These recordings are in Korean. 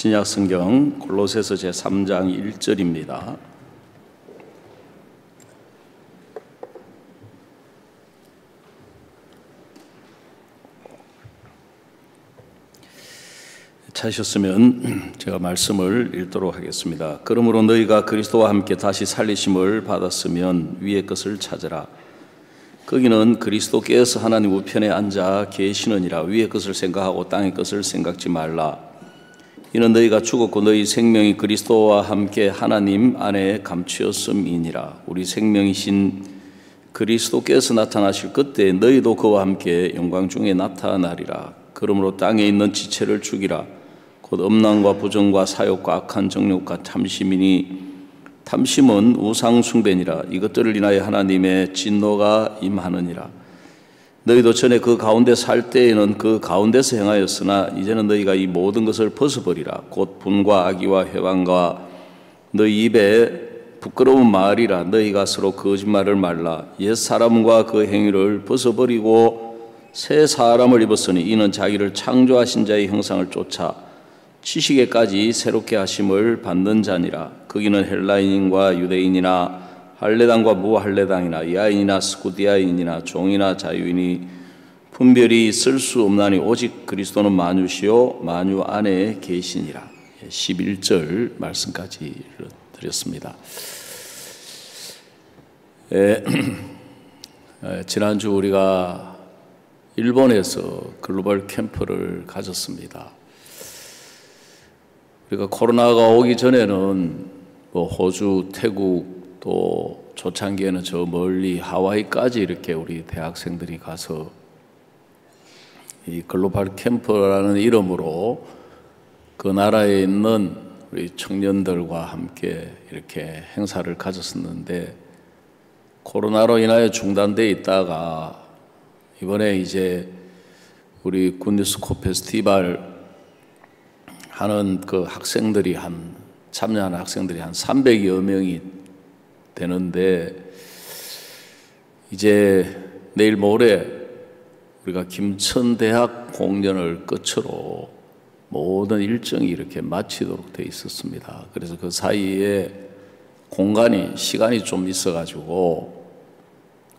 신약 성경 골로새서 제3장 1절입니다. 찾으셨으면 제가 말씀을 읽도록 하겠습니다. 그러므로 너희가 그리스도와 함께 다시 살리심을 받았으면 위의 것을 찾으라. 거기는 그리스도께서 하나님 우편에 앉아 계시느니라. 위의 것을 생각하고 땅의 것을 생각지 말라. 이는 너희가 죽었고 너희 생명이 그리스도와 함께 하나님 안에 감추었음이니라. 우리 생명이신 그리스도께서 나타나실 그때 너희도 그와 함께 영광 중에 나타나리라. 그러므로 땅에 있는 지체를 죽이라. 곧 음란과 부정과 사욕과 악한 정욕과 탐심이니 탐심은 우상 숭배니라. 이것들을 인하여 하나님의 진노가 임하느니라. 너희도 전에 그 가운데 살 때에는 그 가운데서 행하였으나 이제는 너희가 이 모든 것을 벗어버리라. 곧 분과 악의와 회방과 너희 입에 부끄러운 말이라. 너희가 서로 거짓말을 말라. 옛 사람과 그 행위를 벗어버리고 새 사람을 입었으니 이는 자기를 창조하신 자의 형상을 쫓아 지식에까지 새롭게 하심을 받는 자니라. 거기는 헬라인과 유대인이나 할례당과 무할례당이나 야인이나 스쿠디아인이나 종이나 자유인이 분별이 있을 수 없나니 오직 그리스도는 만유시요 만유 안에 계시니라. 11절 말씀까지 드렸습니다. 지난주 우리가 일본에서 글로벌 캠프를 가졌습니다. 우리가 코로나가 오기 전에는 호주, 태국 또 초창기에는 저 멀리 하와이까지 이렇게 우리 대학생들이 가서 이 글로벌 캠프라는 이름으로 그 나라에 있는 우리 청년들과 함께 이렇게 행사를 가졌었는데 코로나로 인하여 중단되어 있다가 이번에 이제 우리 굿뉴스코 페스티벌 하는 그 학생들이 참여하는 학생들이 한 300여 명이 되는데 이제 내일 모레 우리가 김천대학 공연을 끝으로 모든 일정이 이렇게 마치도록 돼 있었습니다. 그래서 그 사이에 시간이 좀 있어가지고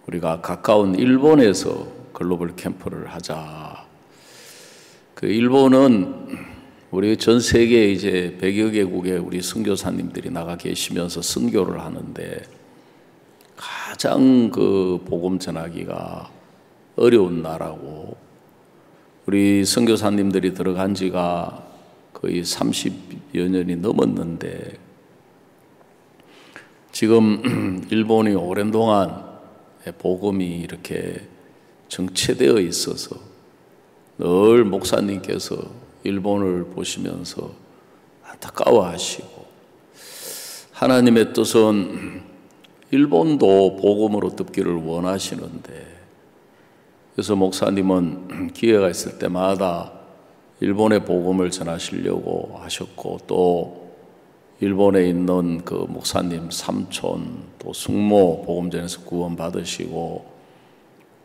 우리가 가까운 일본에서 글로벌 캠프를 하자. 그 일본은 우리 전 세계에 이제 100여 개국의 우리 선교사님들이 나가 계시면서 선교를 하는데 가장 그 복음 전하기가 어려운 나라고 우리 선교사님들이 들어간 지가 거의 30여 년이 넘었는데 지금 일본이 오랜 동안 복음이 이렇게 정체되어 있어서 늘 목사님께서 일본을 보시면서 안타까워하시고 하나님의 뜻은 일본도 복음으로 듣기를 원하시는데 그래서 목사님은 기회가 있을 때마다 일본의 복음을 전하시려고 하셨고 또 일본에 있는 그 목사님 삼촌 또 숙모 복음 전해서 구원 받으시고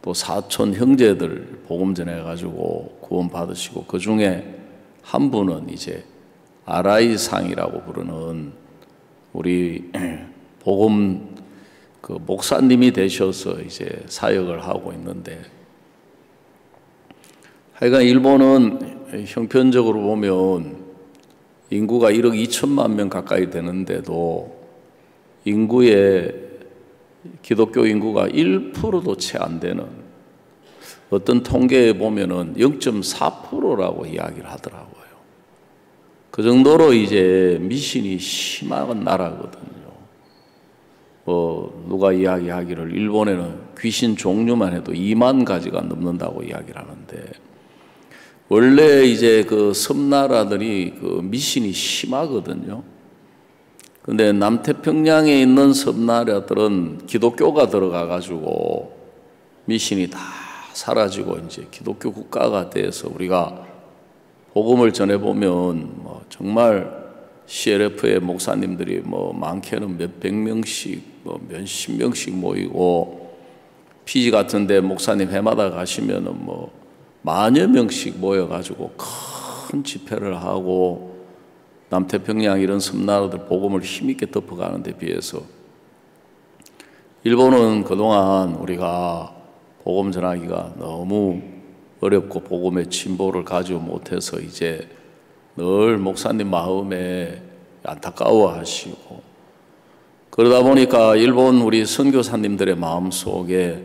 또 사촌 형제들 복음 전해가지고 구원 받으시고 그 중에 한 분은 이제 아라이상이라고 부르는 우리 복음 그 목사님이 되셔서 이제 사역을 하고 있는데 하여간 일본은 형편적으로 보면 인구가 1억 2천만 명 가까이 되는데도 기독교 인구가 1%도 채 안 되는 어떤 통계에 보면은 0.4%라고 이야기를 하더라고요. 그 정도로 이제 미신이 심한 나라거든요. 누가 이야기하기를 일본에는 귀신 종류만 해도 2만 가지가 넘는다고 이야기를 하는데 원래 이제 그 섬나라들이 그 미신이 심하거든요. 근데 남태평양에 있는 섬나라들은 기독교가 들어가가지고 미신이 다 사라지고 이제 기독교 국가가 돼서 우리가 복음을 전해보면 정말 CLF의 목사님들이 많게는 몇백 명씩 몇십 명씩 모이고 피지 같은데 목사님 해마다 가시면은 만여 명씩 모여가지고 큰 집회를 하고 남태평양 이런 섬나라들 복음을 힘있게 덮어가는 데 비해서 일본은 그동안 우리가 복음 전하기가 너무 어렵고 복음의 진보를 가지고 못해서 이제 늘 목사님 마음에 안타까워하시고, 그러다 보니까 일본 우리 선교사님들의 마음속에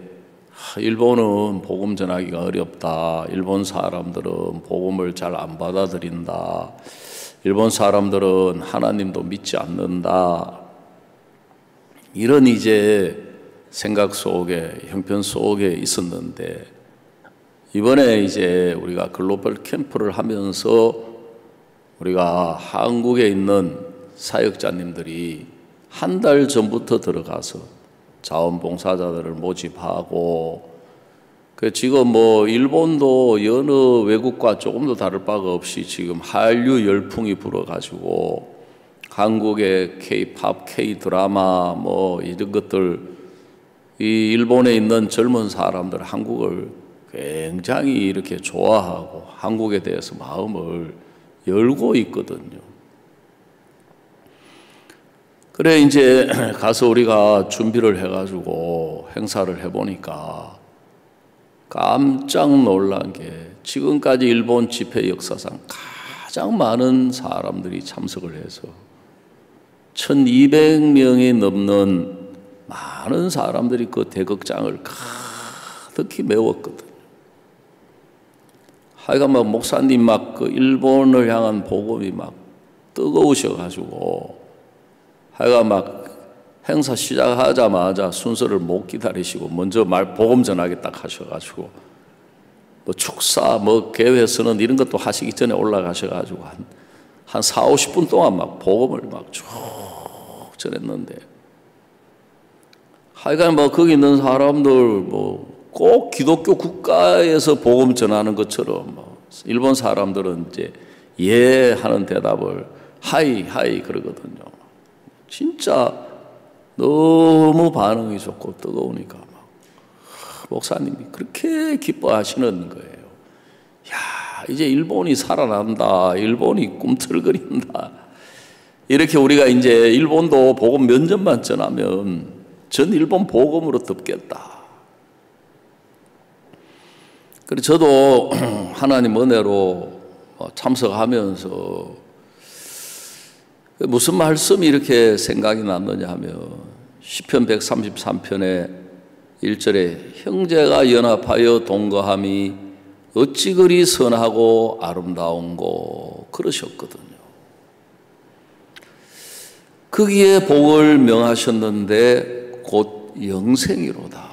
일본은 복음 전하기가 어렵다, 일본 사람들은 복음을 잘 안 받아들인다, 일본 사람들은 하나님도 믿지 않는다, 이런 이제 생각 속에, 형편 속에 있었는데, 이번에 이제 우리가 글로벌 캠프를 하면서 우리가 한국에 있는 사역자님들이 한 달 전부터 들어가서 자원봉사자들을 모집하고, 지금 뭐 일본도 여느 외국과 조금도 다를 바가 없이 지금 한류 열풍이 불어가지고 한국의 K-팝, K-드라마 뭐 이런 것들, 이 일본에 있는 젊은 사람들 한국을 굉장히 이렇게 좋아하고 한국에 대해서 마음을 열고 있거든요. 그래 이제 가서 우리가 준비를 해가지고 행사를 해보니까 깜짝 놀란 게, 지금까지 일본 집회 역사상 가장 많은 사람들이 참석을 해서 1200명이 넘는 많은 사람들이 그 대극장을 가득히 메웠거든요. 하여간 막 목사님 막 그 일본을 향한 복음이 막 뜨거우셔가지고, 하여간 막 행사 시작하자마자 순서를 못 기다리시고 먼저 복음 전하게 딱 하셔가지고, 뭐 축사 뭐 개회 선언 이런 것도 하시기 전에 올라가셔가지고 한 40-50분 동안 막 복음을 막 쭉 전했는데, 하여간 뭐 거기 있는 사람들 뭐 꼭 기독교 국가에서 복음 전하는 것처럼 뭐 일본 사람들은 이제 예 하는 대답을 하이 하이 그러거든요. 진짜 너무 반응이 좋고 뜨거우니까 막 목사님이 그렇게 기뻐하시는 거예요. 야, 이제 일본이 살아난다, 일본이 꿈틀거린다. 이렇게 우리가 이제 일본도 복음 면접만 전하면 전 일본 복음으로 덮겠다. 그래서 저도 하나님 은혜로 참석하면서 무슨 말씀이 이렇게 생각이 났느냐 하면, 시편 133편의 1절에 형제가 연합하여 동거함이 어찌 그리 선하고 아름다운고 그러셨거든요. 거기에 복을 명하셨는데 곧 영생이로다.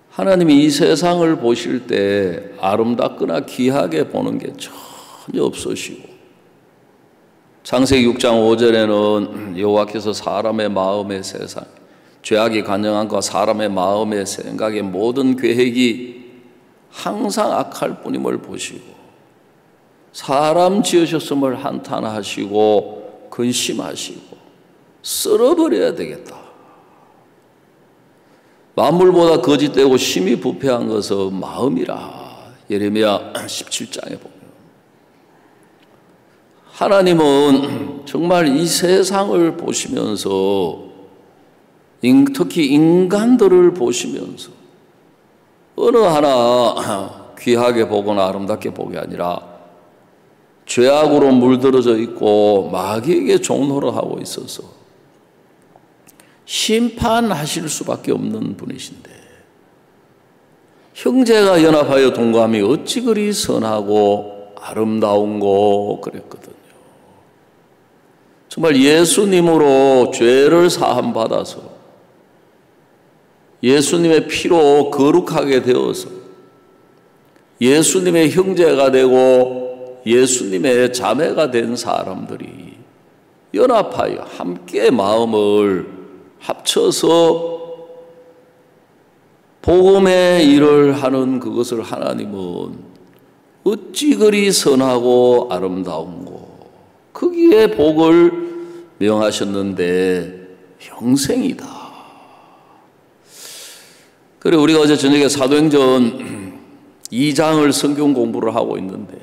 하나님이 이 세상을 보실 때 아름답거나 귀하게 보는 게 전혀 없으시고, 창세기 6장 5절에는 여호와께서 사람의 마음의 세상, 죄악이 관영함과 사람의 마음의 생각의 모든 계획이 항상 악할 뿐임을 보시고 사람 지으셨음을 한탄하시고 근심하시고 쓸어버려야 되겠다. 만물보다 거짓되고 심히 부패한 것은 마음이라. 예레미야 17장에 보면 하나님은 정말 이 세상을 보시면서, 특히 인간들을 보시면서 어느 하나 귀하게 보거나 아름답게 보기 아니라 죄악으로 물들어져 있고 마귀에게 종노릇하고 있어서 심판하실 수밖에 없는 분이신데, 형제가 연합하여 동거함이 어찌 그리 선하고 아름다운고 그랬거든요. 정말 예수님으로 죄를 사함 받아서 예수님의 피로 거룩하게 되어서 예수님의 형제가 되고 예수님의 자매가 된 사람들이 연합하여 함께 마음을 합쳐서 복음의 일을 하는 그것을 하나님은 어찌 그리 선하고 아름다운고 거기에 복을 명하셨는데 영생이다. 그리고 우리가 어제 저녁에 사도행전 2장을 성경 공부를 하고 있는데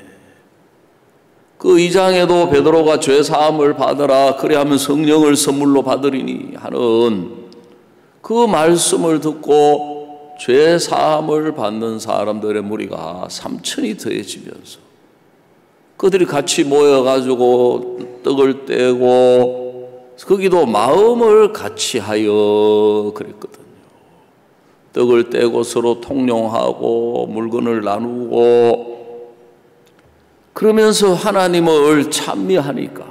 그 2장에도 베드로가 죄 사함을 받으라 그래하면 성령을 선물로 받으리니 하는 그 말씀을 듣고 죄 사함을 받는 사람들의 무리가 3,000이 더해지면서 그들이 같이 모여가지고 떡을 떼고 거기도 마음을 같이 하여 그랬거든요. 떡을 떼고 서로 통용하고 물건을 나누고 그러면서 하나님을 찬미하니까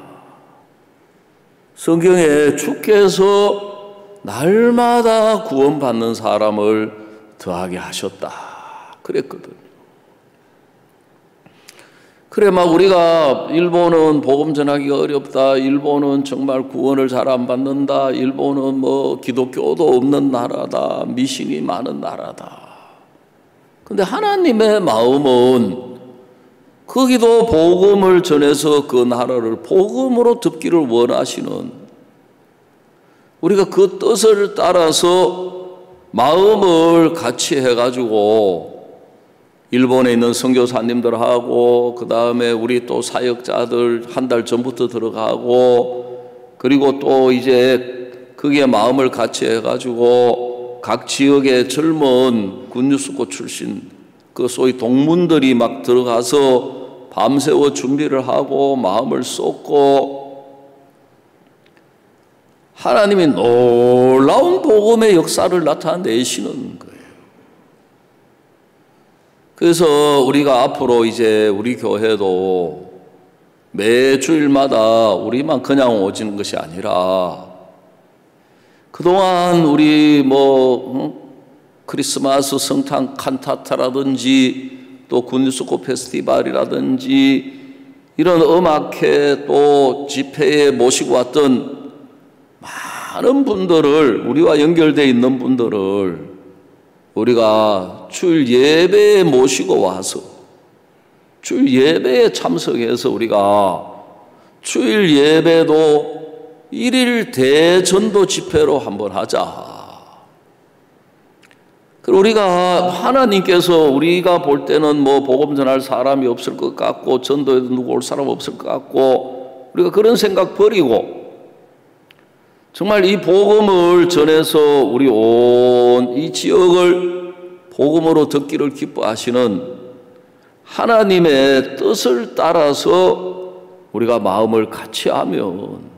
성경에 주께서 날마다 구원받는 사람을 더하게 하셨다 그랬거든요. 그래 막 우리가 일본은 복음 전하기가 어렵다, 일본은 정말 구원을 잘 안 받는다, 일본은 뭐 기독교도 없는 나라다, 미신이 많은 나라다. 근데 하나님의 마음은 거기도 복음을 전해서 그 나라를 복음으로 덮기를 원하시는, 우리가 그 뜻을 따라서 마음을 같이 해가지고 일본에 있는 선교사님들하고 그 다음에 우리 또 사역자들 한 달 전부터 들어가고 그리고 또 이제 거기에 마음을 같이 해가지고 각 지역의 젊은 군뉴스코 출신 그 소위 동문들이 막 들어가서 밤새워 준비를 하고 마음을 쏟고 하나님이 놀라운 복음의 역사를 나타내시는 거예요. 그래서 우리가 앞으로 이제 우리 교회도 매 주일마다 우리만 그냥 오지는 것이 아니라 그동안 우리 크리스마스 성탄 칸타타라든지 또 군뉴스코 페스티벌이라든지 이런 음악회 또 집회에 모시고 왔던 많은 분들을, 우리와 연결되어 있는 분들을 우리가 주일 예배에 모시고 와서 주일 예배에 참석해서 우리가 주일 예배도 1일 대전도 집회로 한번 하자. 우리가 하나님께서 우리가 볼 때는 뭐 복음 전할 사람이 없을 것 같고 전도에도 누구 올 사람 없을 것 같고 우리가 그런 생각 버리고 정말 이 복음을 전해서 우리 온 이 지역을 복음으로 듣기를 기뻐하시는 하나님의 뜻을 따라서 우리가 마음을 같이 하면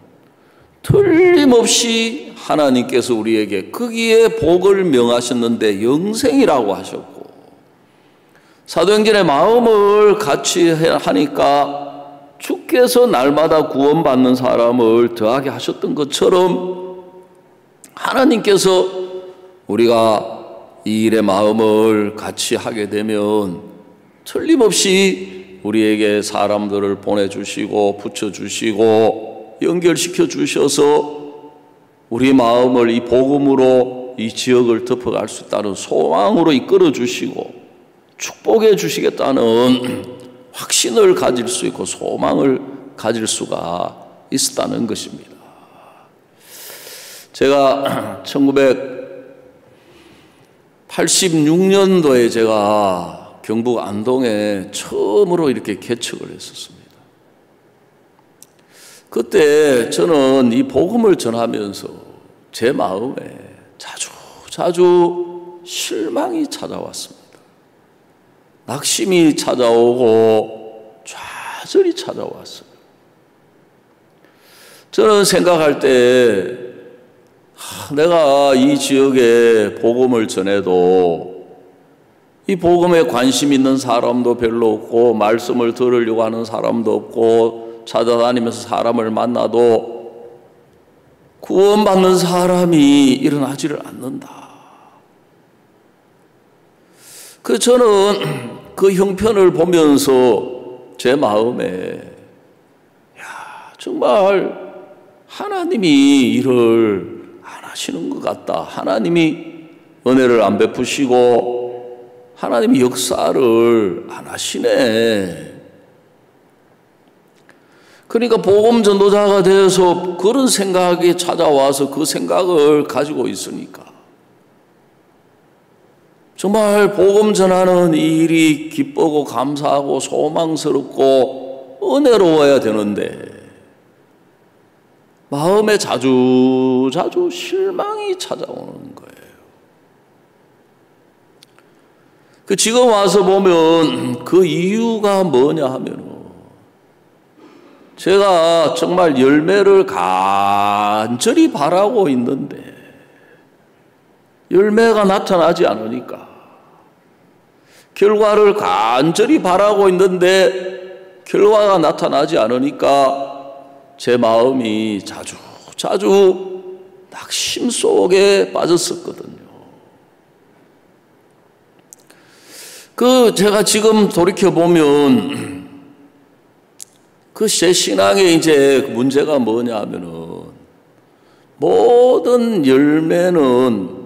틀림없이 하나님께서 우리에게 거기에 복을 명하셨는데 영생이라고 하셨고 사도행전의 마음을 같이 하니까 주께서 날마다 구원받는 사람을 더하게 하셨던 것처럼 하나님께서 우리가 이 일의 마음을 같이 하게 되면 틀림없이 우리에게 사람들을 보내주시고 붙여주시고 연결시켜 주셔서 우리 마음을 이 복음으로 이 지역을 덮어갈 수 있다는 소망으로 이끌어 주시고 축복해 주시겠다는 확신을 가질 수 있고 소망을 가질 수가 있었다는 것입니다. 제가 1986년도에 제가 경북 안동에 처음으로 이렇게 개척을 했었습니다. 그때 저는 이 복음을 전하면서 제 마음에 자주 실망이 찾아왔습니다. 낙심이 찾아오고 좌절이 찾아왔어요. 저는 생각할 때 내가 이 지역에 복음을 전해도 이 복음에 관심 있는 사람도 별로 없고 말씀을 들으려고 하는 사람도 없고 찾아다니면서 사람을 만나도 구원받는 사람이 일어나지를 않는다. 그래서 저는 그 형편을 보면서 제 마음에 정말 하나님이 일을 안 하시는 것 같다. 하나님이 은혜를 안 베푸시고 하나님이 역사를 안 하시네. 그러니까 복음 전도자가 되어서 그런 생각이 찾아와서 그 생각을 가지고 있으니까 정말 복음 전하는 이 일이 기쁘고 감사하고 소망스럽고 은혜로워야 되는데 마음에 자주 실망이 찾아오는 거예요. 지금 와서 보면 그 이유가 뭐냐 하면 제가 정말 열매를 간절히 바라고 있는데 열매가 나타나지 않으니까, 결과를 간절히 바라고 있는데 결과가 나타나지 않으니까 제 마음이 자주 낙심 속에 빠졌었거든요. 제가 지금 돌이켜보면 제 신앙의 이제 문제가 뭐냐 하면은 모든 열매는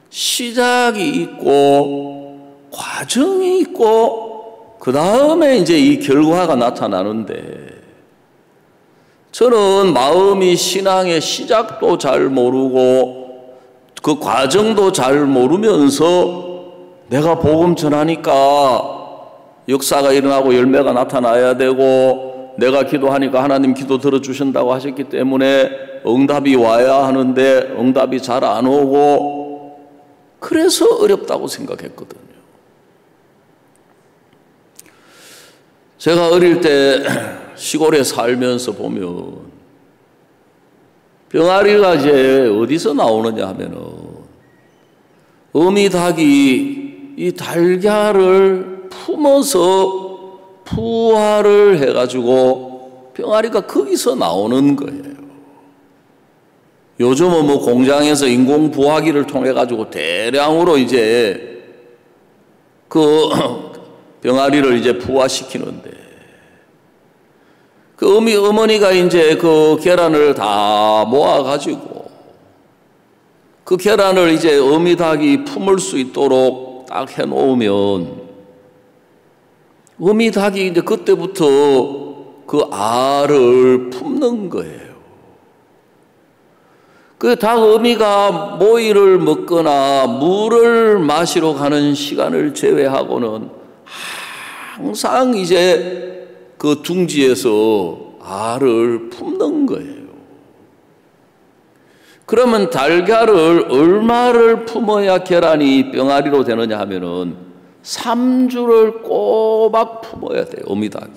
시작이 있고 과정이 있고 그 다음에 이제 이 결과가 나타나는데, 저는 마음이 신앙의 시작도 잘 모르고 그 과정도 잘 모르면서 내가 복음 전하니까 역사가 일어나고 열매가 나타나야 되고, 내가 기도하니까 하나님 기도 들어주신다고 하셨기 때문에 응답이 와야 하는데 응답이 잘 안 오고, 그래서 어렵다고 생각했거든요. 제가 어릴 때 시골에 살면서 보면 병아리가 이제 어디서 나오느냐 하면은 어미닭이 이 달걀을 품어서 부화를 해가지고 병아리가 거기서 나오는 거예요. 요즘은 뭐 공장에서 인공 부화기를 통해 가지고 대량으로 이제 병아리를 이제 부화시키는데, 어머니가 이제 계란을 다 모아가지고 계란을 이제 어미닭이 품을 수 있도록 딱 해놓으면 어미닭이 이제 그때부터 알을 품는 거예요. 닭 어미가 모이를 먹거나 물을 마시러 가는 시간을 제외하고는 항상 이제 둥지에서 알을 품는 거예요. 그러면 달걀을 얼마를 품어야 계란이 병아리로 되느냐 하면은 3주를 꼬박 품어야 돼요, 어미닭이.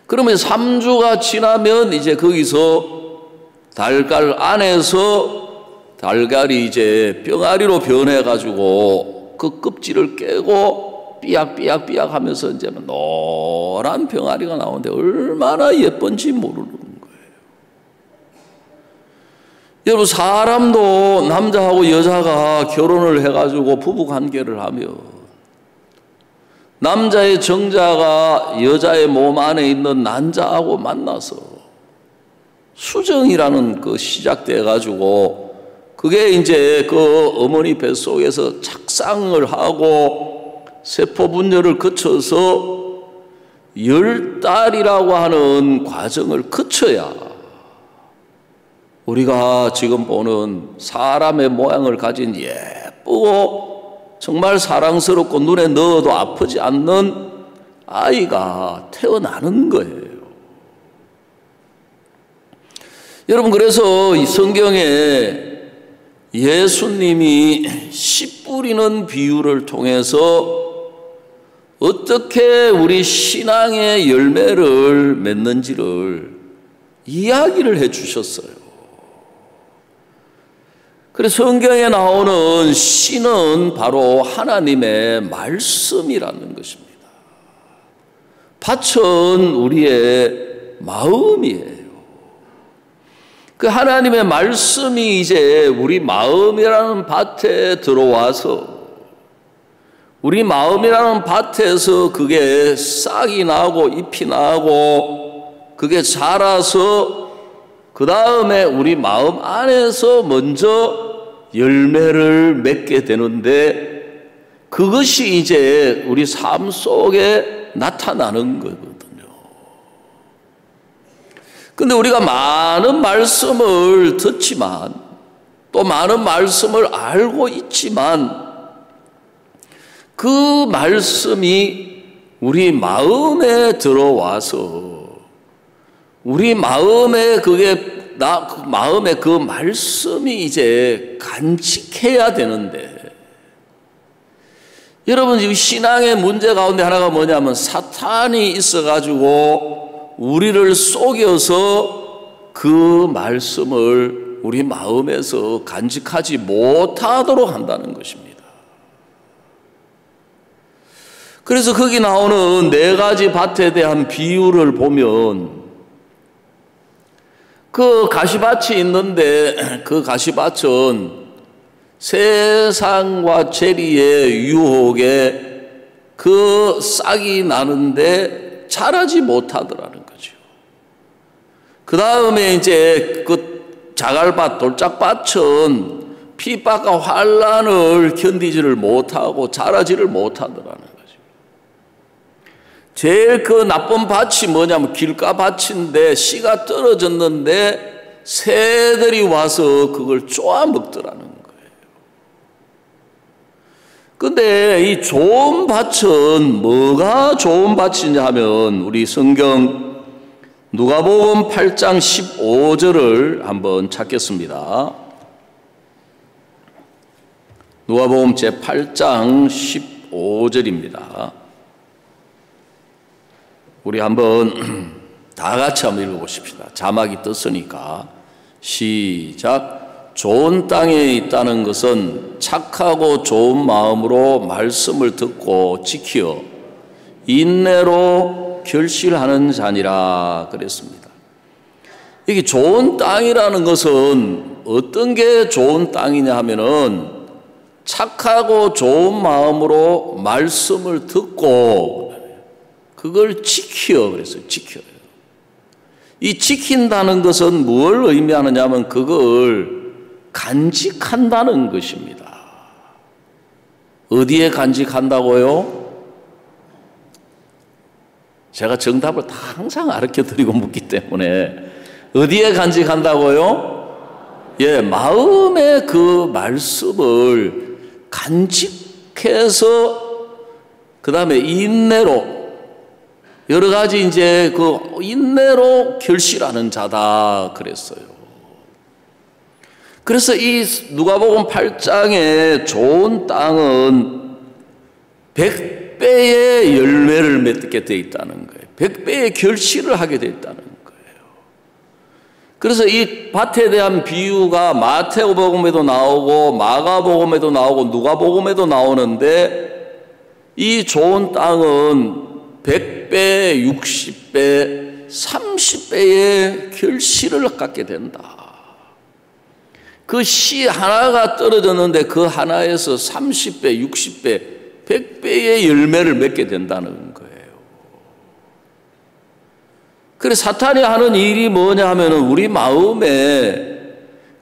그러면 3주가 지나면 이제 거기서 달걀 안에서 달걀이 이제 병아리로 변해가지고 그 껍질을 깨고 삐약삐약 하면서 이제 노란 병아리가 나오는데 얼마나 예쁜지 모르는 거예요. 여러분, 사람도 남자하고 여자가 결혼을 해가지고 부부관계를 하면 남자의 정자가 여자의 몸 안에 있는 난자하고 만나서 수정이라는 시작돼 가지고 그게 이제 어머니 뱃속에서 착상을 하고 세포 분열을 거쳐서 10달이라고 하는 과정을 거쳐야 우리가 지금 보는 사람의 모양을 가진 예쁘고 정말 사랑스럽고 눈에 넣어도 아프지 않는 아이가 태어나는 거예요. 여러분, 그래서 이 성경에 예수님이 씨 뿌리는 비유를 통해서 어떻게 우리 신앙의 열매를 맺는지를 이야기를 해 주셨어요. 그래서 성경에 나오는 씨는 바로 하나님의 말씀이라는 것입니다. 밭은 우리의 마음이에요. 하나님의 말씀이 이제 우리 마음이라는 밭에 들어와서 우리 마음이라는 밭에서 그게 싹이 나고 잎이 나고 그게 자라서 그 다음에 우리 마음 안에서 먼저 열매를 맺게 되는데, 그것이 이제 우리 삶 속에 나타나는 거거든요. 근데 우리가 많은 말씀을 듣지만 또 많은 말씀을 알고 있지만 그 말씀이 우리 마음에 들어와서 우리 마음에 마음에 그 말씀이 이제 간직해야 되는데, 여러분 이 신앙의 문제 가운데 하나가 뭐냐면 사탄이 있어가지고 우리를 속여서 그 말씀을 우리 마음에서 간직하지 못하도록 한다는 것입니다. 그래서 거기 나오는 4가지 밭에 대한 비유를 보면, 그 가시밭이 있는데 그 가시밭은 세상과 재리의 유혹에 그 싹이 나는데 자라지 못하더라는 거죠. 그 다음에 이제 그 자갈밭, 돌짝밭은 핍박과 환난을 견디지를 못하고 자라지를 못하더라는 거죠. 제일 그 나쁜 밭이 뭐냐면 길가밭인데 씨가 떨어졌는데 새들이 와서 그걸 쪼아먹더라는 거예요. 근데 이 좋은 밭은 뭐가 좋은 밭이냐 하면, 우리 성경 누가복음 8장 15절을 한번 찾겠습니다. 누가복음 제8장 15절입니다. 우리 한번 다 같이 한번 읽어보십시다. 자막이 떴으니까 시작. 좋은 땅에 있다는 것은 착하고 좋은 마음으로 말씀을 듣고 지켜 인내로 결실하는 자니라 그랬습니다. 이게 좋은 땅이라는 것은 어떤 게 좋은 땅이냐 하면은 착하고 좋은 마음으로 말씀을 듣고 그걸 지켜 그랬어요. 지켜요. 이 지킨다는 것은 뭘 의미하느냐 하면 그걸 간직한다는 것입니다. 어디에 간직한다고요? 제가 정답을 항상 가르쳐 드리고 묻기 때문에, 어디에 간직한다고요? 예, 마음에 그 말씀을 간직해서 그 다음에 인내로, 여러 가지 이제 그 인내로 결실하는 자다 그랬어요. 그래서 이 누가복음 8장의 좋은 땅은 100배의 열매를 맺게 되어 있다는 거예요. 100배의 결실을 하게 되어 있다는 거예요. 그래서 이 밭에 대한 비유가 마태복음에도 나오고 마가복음에도 나오고 누가복음에도 나오는데, 이 좋은 땅은 100배, 60배, 30배의 결실을 갖게 된다. 그 씨 하나가 떨어졌는데 그 하나에서 30배, 60배, 100배의 열매를 맺게 된다는 거예요. 그래서 사탄이 하는 일이 뭐냐 하면은 우리 마음에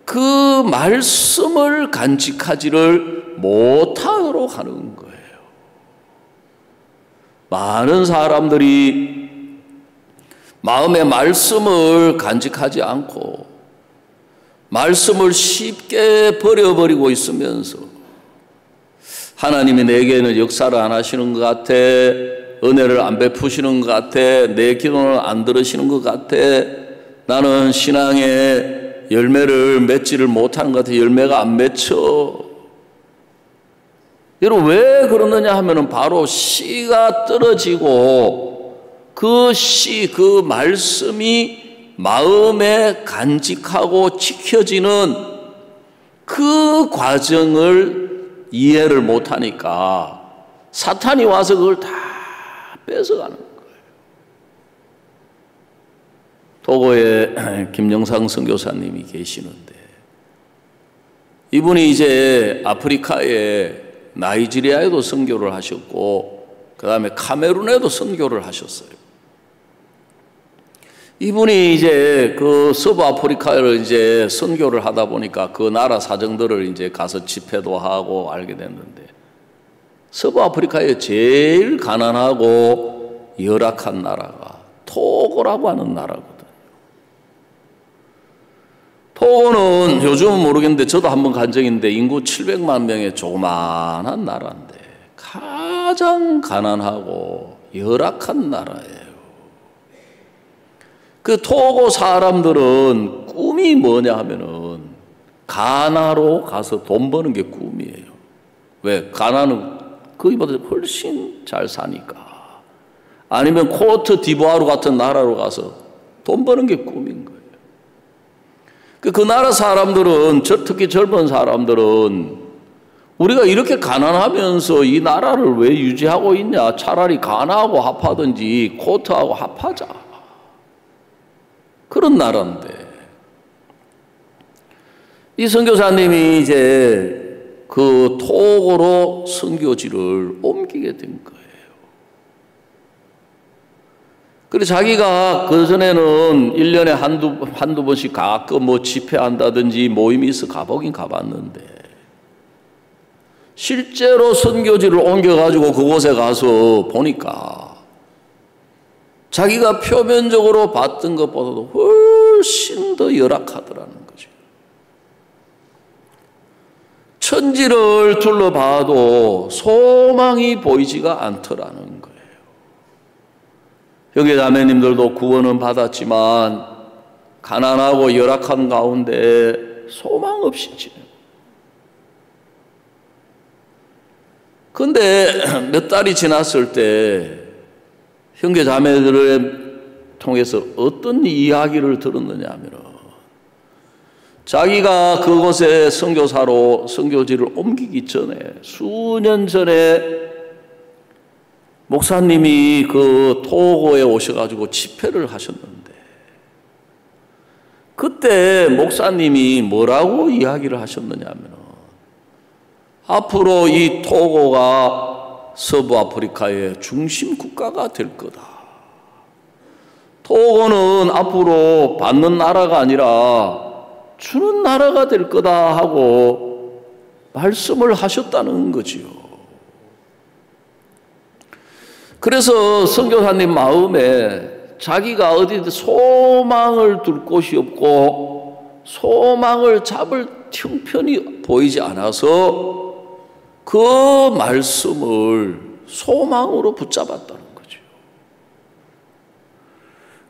그 말씀을 간직하지를 못하도록 하는 거예요. 많은 사람들이 마음의 말씀을 간직하지 않고 말씀을 쉽게 버려버리고 있으면서, 하나님이 내게는 역사를 안 하시는 것 같아, 은혜를 안 베푸시는 것 같아, 내 기도를 안 들으시는 것 같아, 나는 신앙의 열매를 맺지를 못하는 것 같아, 열매가 안 맺혀. 여러분 왜 그러느냐 하면은 바로 씨가 떨어지고 그 씨, 그 말씀이 마음에 간직하고 지켜지는 그 과정을 이해를 못하니까 사탄이 와서 그걸 다 뺏어가는 거예요. 도고에 김영상 선교사님이 계시는데, 이분이 이제 아프리카에 나이지리아에도 선교를 하셨고 그 다음에 카메룬에도 선교를 하셨어요. 이분이 이제 그 서부 아프리카를 이제 선교를 하다 보니까 그 나라 사정들을 이제 가서 집회도 하고 알게 됐는데, 서부 아프리카에 제일 가난하고 열악한 나라가 토고라고 하는 나라거든요. 토고는 요즘은 모르겠는데 저도 한번 간 적이 있는데 인구 700만 명의 조그만한 나라인데 가장 가난하고 열악한 나라예요. 그 토고 사람들은 꿈이 뭐냐 하면은 가나로 가서 돈 버는 게 꿈이에요. 왜? 가나는 거기보다 훨씬 잘 사니까. 아니면 코트 디부아르 같은 나라로 가서 돈 버는 게 꿈인 거예요. 그 나라 사람들은, 특히 젊은 사람들은 우리가 이렇게 가난하면서 이 나라를 왜 유지하고 있냐? 차라리 가나하고 합하든지 코트하고 합하자. 그런 나라인데. 이 선교사님이 이제 그 토고로 선교지를 옮기게 된 거예요. 그래서 자기가 그전에는 1년에 한두 번씩 가끔 뭐 집회한다든지 모임이 있어 가보긴 가봤는데, 실제로 선교지를 옮겨가지고 그곳에 가서 보니까 자기가 표면적으로 봤던 것보다도 훨씬 더 열악하더라는 거죠. 천지를 둘러봐도 소망이 보이지가 않더라는 거예요. 형제 자매님들도 구원은 받았지만 가난하고 열악한 가운데 소망 없이 지내고, 그런데 몇 달이 지났을 때 형제 자매들을 통해서 어떤 이야기를 들었느냐 하면, 자기가 그곳에 선교사로 선교지를 옮기기 전에 수년 전에 목사님이 그 토고에 오셔가지고 집회를 하셨는데, 그때 목사님이 뭐라고 이야기를 하셨느냐 하면, 앞으로 이 토고가 서부 아프리카의 중심 국가가 될 거다. 토고는 앞으로 받는 나라가 아니라 주는 나라가 될 거다 하고 말씀을 하셨다는 거지요. 그래서 선교사님 마음에 자기가 어디 소망을 둘 곳이 없고 소망을 잡을 형편이 보이지 않아서 그 말씀을 소망으로 붙잡았다는 거죠.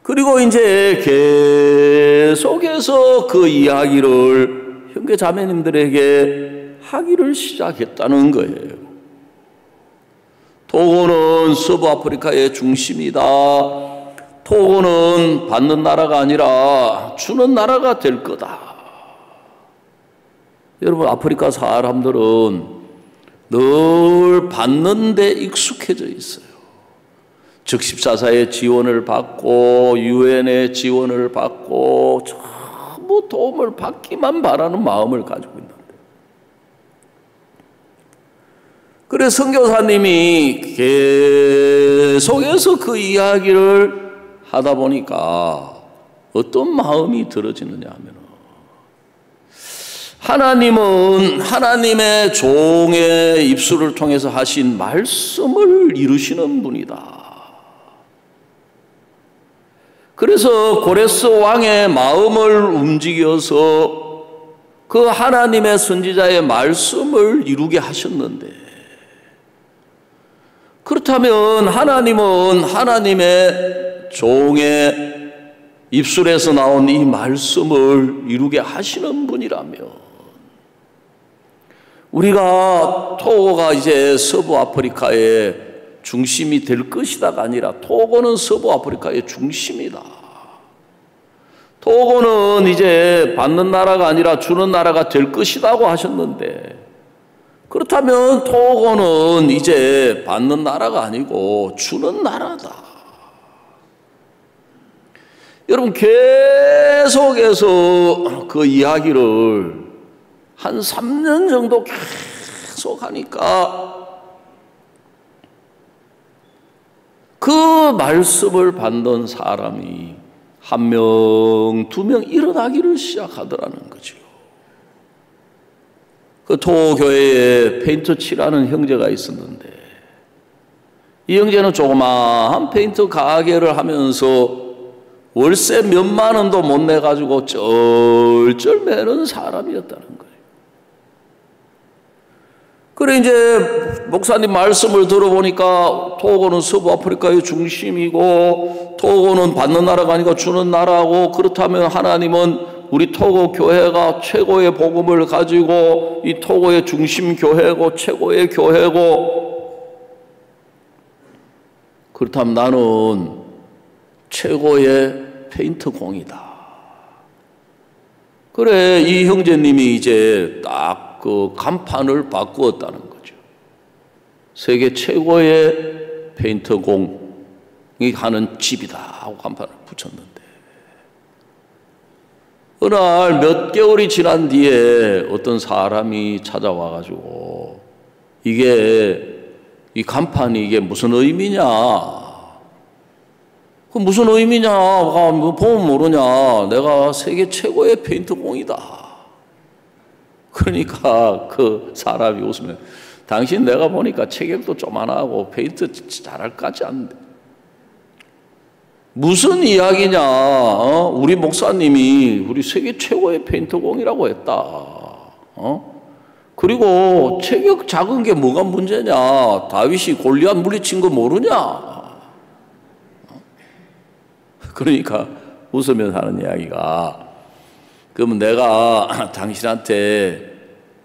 그리고 이제 계속해서 그 이야기를 형제 자매님들에게 하기를 시작했다는 거예요. 토고는 서부 아프리카의 중심이다. 토고는 받는 나라가 아니라 주는 나라가 될 거다. 여러분, 아프리카 사람들은 늘 받는 데 익숙해져 있어요. 즉 14사의 지원을 받고 유엔의 지원을 받고 전부 도움을 받기만 바라는 마음을 가지고 있는데, 그래서 선교사님이 계속해서 그 이야기를 하다 보니까 어떤 마음이 들어지느냐 하면, 하나님은 하나님의 종의 입술을 통해서 하신 말씀을 이루시는 분이다. 그래서 고레스 왕의 마음을 움직여서 그 하나님의 선지자의 말씀을 이루게 하셨는데, 그렇다면 하나님은 하나님의 종의 입술에서 나온 이 말씀을 이루게 하시는 분이라면, 우리가 토고가 이제 서부 아프리카의 중심이 될 것이다가 아니라 토고는 서부 아프리카의 중심이다. 토고는 이제 받는 나라가 아니라 주는 나라가 될 것이라고 하셨는데, 그렇다면 토고는 이제 받는 나라가 아니고 주는 나라다. 여러분, 계속해서 그 이야기를 한 3년 정도 계속 하니까 그 말씀을 받는 사람이 1명, 2명 일어나기를 시작하더라는 거죠. 그 토교회에 페인트 칠하는 형제가 있었는데, 이 형제는 조그마한 페인트 가게를 하면서 월세 몇만 원도 못 내가지고 쩔쩔 매는 사람이었다는 거예요. 그래 이제 목사님 말씀을 들어보니까 토고는 서부 아프리카의 중심이고 토고는 받는 나라가 아니고 주는 나라고, 그렇다면 하나님은 우리 토고 교회가 최고의 복음을 가지고 이 토고의 중심 교회고 최고의 교회고, 그렇다면 나는 최고의 페인트공이다. 그래 이 형제님이 이제 딱 그 간판을 바꾸었다는 거죠. 세계 최고의 페인트공이 하는 집이다 하고 간판을 붙였는데, 어느 날 몇 개월이 지난 뒤에 어떤 사람이 찾아와 가지고 이 간판이 이게 무슨 의미냐, 그 무슨 의미냐, 보면 모르냐, 내가 세계 최고의 페인트공이다. 그러니까 그 사람이 웃으면, 당신 내가 보니까 체격도 조만하고 페인트 잘할 것 같지 않은데 무슨 이야기냐, 우리 목사님이 우리 세계 최고의 페인트공이라고 했다. 그리고 체격 작은 게 뭐가 문제냐, 다윗이 골리앗 물리친 거 모르냐. 그러니까 웃으면서 하는 이야기가, 그러면 내가 당신한테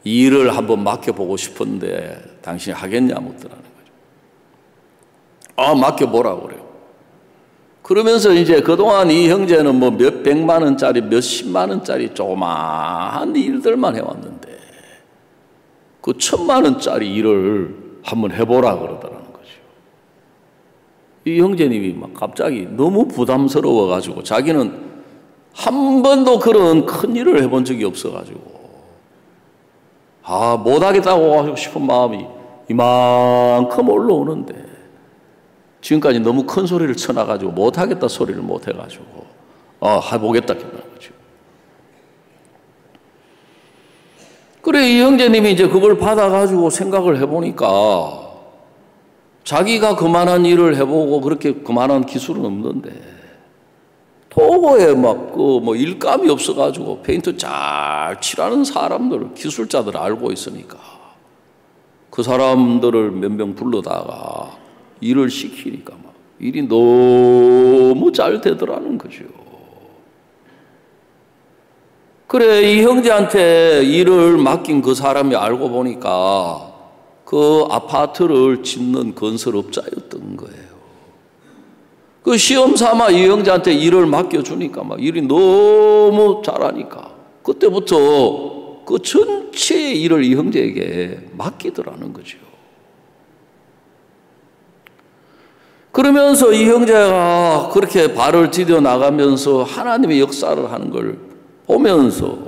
일을 한번 맡겨보고 싶은데 당신이 하겠냐 묻더라는 거죠. 맡겨보라고 그래요. 그러면서 이제 그동안 이 형제는 뭐 몇 백만 원짜리, 몇 십만 원짜리 조그마한 일들만 해왔는데 그 1,000만 원짜리 일을 한번 해보라 그러더라는 거죠. 이 형제님이 막 갑자기 너무 부담스러워가지고, 자기는 한 번도 그런 큰 일을 해본 적이 없어가지고 못하겠다고 하고 싶은 마음이 이만큼 올라오는데, 지금까지 너무 큰 소리를 쳐놔가지고 못하겠다 소리를 못해가지고 해보겠다 했다는 거죠. 그래 이 형제님이 이제 그걸 받아가지고 생각을 해보니까 자기가 그만한 일을 해보고 그렇게 그만한 기술은 없는데 토고에 막 뭐 일감이 없어가지고 페인트 잘 칠하는 사람들, 기술자들 알고 있으니까 그 사람들을 몇 명 불러다가 일을 시키니까 막 일이 너무 잘 되더라는 거죠. 그래 이 형제한테 일을 맡긴 그 사람이 알고 보니까 그 아파트를 짓는 건설업자였던 거예요. 그 시험 삼아 이 형제한테 일을 맡겨주니까 막 일이 너무 잘하니까 그때부터 그 전체의 일을 이 형제에게 맡기더라는 거죠. 그러면서 이 형제가 그렇게 발을 디뎌 나가면서 하나님의 역사를 하는 걸 보면서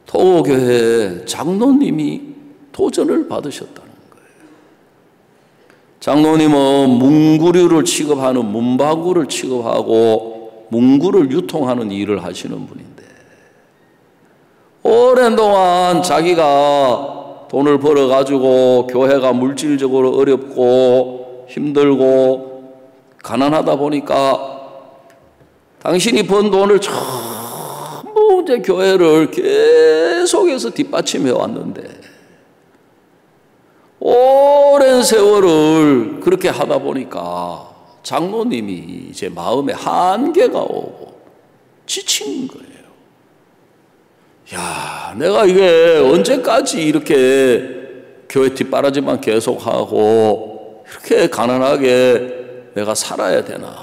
토고교회 장로님이 도전을 받으셨다는 거예요. 장로님은 문구류를 취급하는 문방구를 취급하고 문구를 유통하는 일을 하시는 분인데, 오랜 동안 자기가 돈을 벌어가지고 교회가 물질적으로 어렵고 힘들고 가난하다 보니까 당신이 번 돈을 전부 이제 교회를 계속해서 뒷받침해 왔는데, 오랜 세월을 그렇게 하다 보니까 장로님이 이제 마음에 한계가 오고 지친 거예요. 야, 내가 이게 언제까지 이렇게 교회 뒷바라지만 계속하고 이렇게 가난하게 내가 살아야 되나.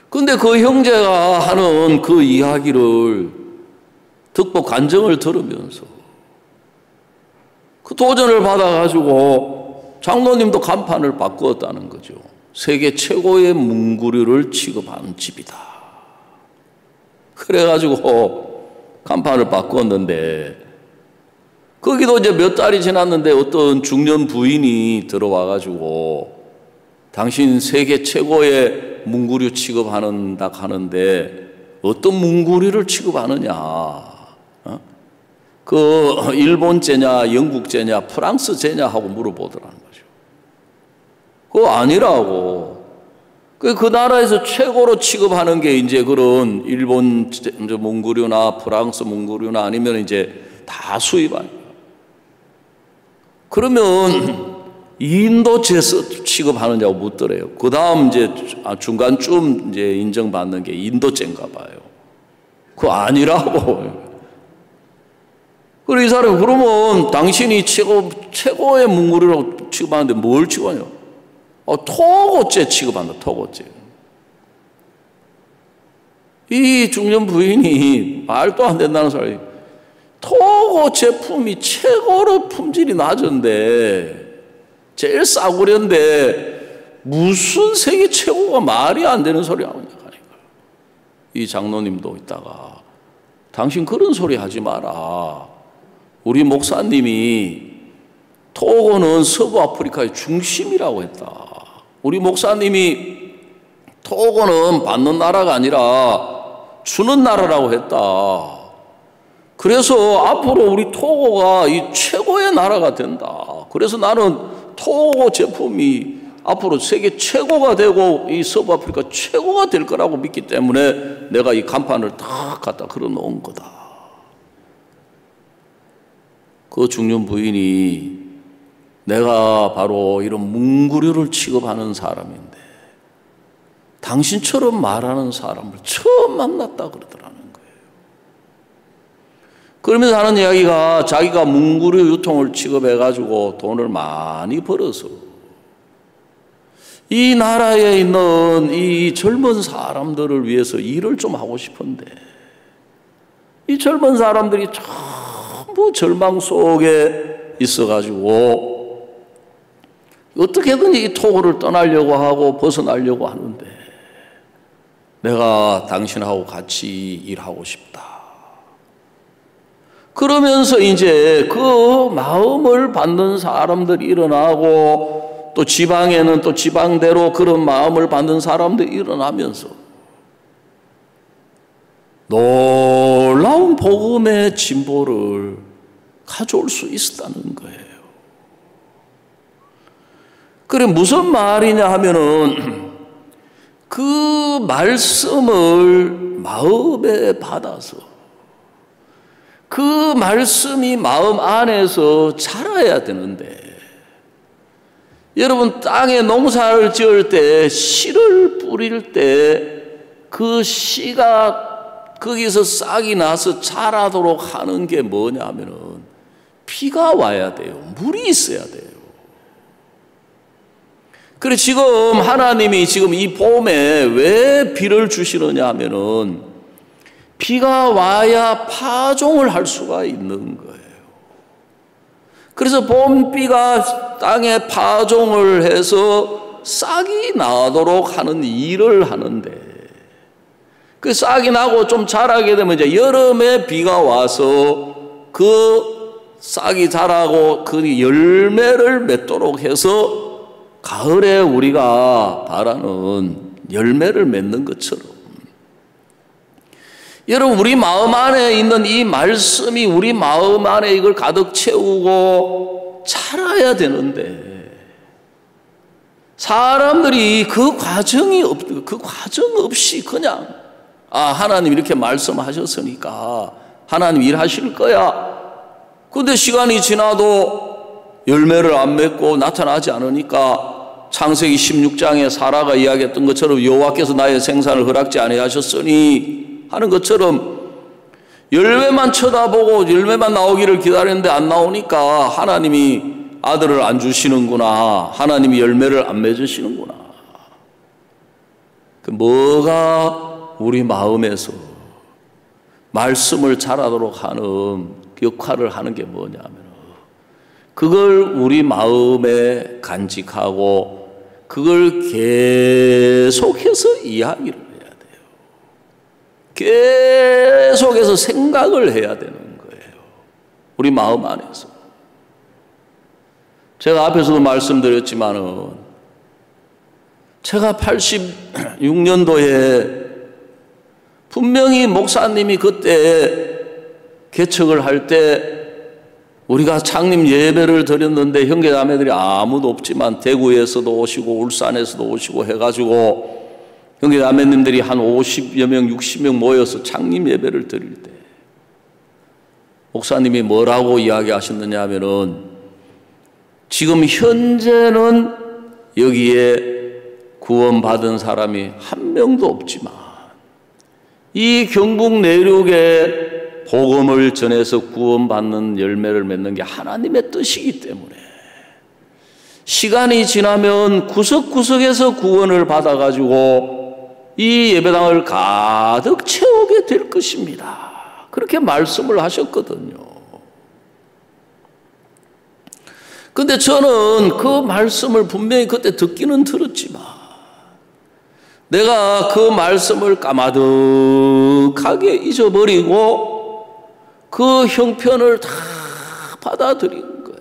근데 그 형제가 하는 그 이야기를 듣고 간증을 들으면서 그 도전을 받아가지고 장로님도 간판을 바꾸었다는 거죠. 세계 최고의 문구류를 취급하는 집이다. 그래가지고 간판을 바꾸었는데, 거기도 이제 몇 달이 지났는데 어떤 중년 부인이 들어와가지고 당신 세계 최고의 문구류 취급한다 하는데 어떤 문구류를 취급하느냐, 그 일본제냐 영국제냐 프랑스제냐 하고 물어보더라는 거죠. 그거 아니라고. 그 나라에서 최고로 취급하는 게 이제 그런 일본 문구류나 프랑스 문구류나 아니면 이제 다 수입하니까. 그러면 인도체 취급하는 자고 묻더래요. 그 다음 이제 중간쯤 이제 인정받는 게 인도체인가 봐요. 그거 아니라고. 그래, 이 사람이 그러면 당신이 최고의 문구류라고 취급하는데 뭘 취급하냐? 토고째 취급한다, 토고째. 이 중년 부인이 말도 안 된다는 사람이 토고 제품이 최고로 품질이 낮은데 제일 싸구려인데 무슨 세계 최고가 말이 안 되는 소리 하느냐 하니까 이 장로님도 있다가 당신 그런 소리 하지 마라. 우리 목사님이 토고는 서부 아프리카의 중심이라고 했다. 우리 목사님이 토고는 받는 나라가 아니라 주는 나라라고 했다. 그래서 앞으로 우리 토고가 이 최고의 나라가 된다. 그래서 나는 토고 제품이 앞으로 세계 최고가 되고 이 서부 아프리카 최고가 될 거라고 믿기 때문에 내가 이 간판을 딱 갖다 걸어 놓은 거다. 그 중년 부인이 내가 바로 이런 문구류를 취급하는 사람인데 당신처럼 말하는 사람을 처음 만났다 그러더라는 거예요. 그러면서 하는 이야기가 자기가 문구류 유통을 취급해가지고 돈을 많이 벌어서 이 나라에 있는 이 젊은 사람들을 위해서 일을 좀 하고 싶은데 이 젊은 사람들이 전부 절망 속에 있어가지고 어떻게든 이 토고를 떠나려고 하고 벗어나려고 하는데 내가 당신하고 같이 일하고 싶다. 그러면서 이제 그 마음을 받는 사람들이 일어나고 또 지방에는 또 지방대로 그런 마음을 받는 사람들이 일어나면서 놀라운 복음의 진보를 가져올 수 있었다는 거예요. 그래 무슨 말이냐 하면은 그 말씀을 마음에 받아서 그 말씀이 마음 안에서 자라야 되는데 여러분 땅에 농사를 지을 때 씨를 뿌릴 때 그 씨가 거기서 싹이 나서 자라도록 하는 게 뭐냐 하면은 비가 와야 돼요. 물이 있어야 돼요. 그래 지금 하나님이 지금 이 봄에 왜 비를 주시느냐 하면은 비가 와야 파종을 할 수가 있는 거예요. 그래서 봄비가 땅에 파종을 해서 싹이 나도록 하는 일을 하는데 그 싹이 나고 좀 자라게 되면 이제 여름에 비가 와서 그 싹이 자라고 그 열매를 맺도록 해서 가을에 우리가 바라는 열매를 맺는 것처럼 여러분 우리 마음 안에 있는 이 말씀이 우리 마음 안에 이걸 가득 채우고 자라야 되는데 사람들이 그 과정 없이 그냥 하나님 이렇게 말씀하셨으니까 하나님 일하실 거야. 근데 시간이 지나도 열매를 안 맺고 나타나지 않으니까 창세기 16장에 사라가 이야기했던 것처럼 여호와께서 나의 생산을 허락지 아니하셨으니 하는 것처럼 열매만 쳐다보고 열매만 나오기를 기다렸는데 안 나오니까 하나님이 아들을 안 주시는구나. 하나님이 열매를 안 맺으시는구나. 그 뭐가 우리 마음에서 말씀을 자라도록 하는 역할을 하는 게 뭐냐면 그걸 우리 마음에 간직하고 그걸 계속해서 이야기를 해야 돼요. 계속해서 생각을 해야 되는 거예요. 우리 마음 안에서. 제가 앞에서도 말씀드렸지만은 제가 86년도에 분명히 목사님이 그때 개척을 할 때 우리가 창립 예배를 드렸는데 형제자매들이 아무도 없지만 대구에서도 오시고 울산에서도 오시고 해가지고 형제자매님들이 한 50여 명 60명 모여서 창립 예배를 드릴 때 목사님이 뭐라고 이야기하셨느냐 하면은 지금 현재는 여기에 구원받은 사람이 한 명도 없지만 이 경북 내륙에 복음을 전해서 구원받는 열매를 맺는 게 하나님의 뜻이기 때문에 시간이 지나면 구석구석에서 구원을 받아가지고 이 예배당을 가득 채우게 될 것입니다. 그렇게 말씀을 하셨거든요. 근데 저는 그 말씀을 분명히 그때 듣기는 들었지만 내가 그 말씀을 까마득하게 잊어버리고 그 형편을 다 받아들인 거예요.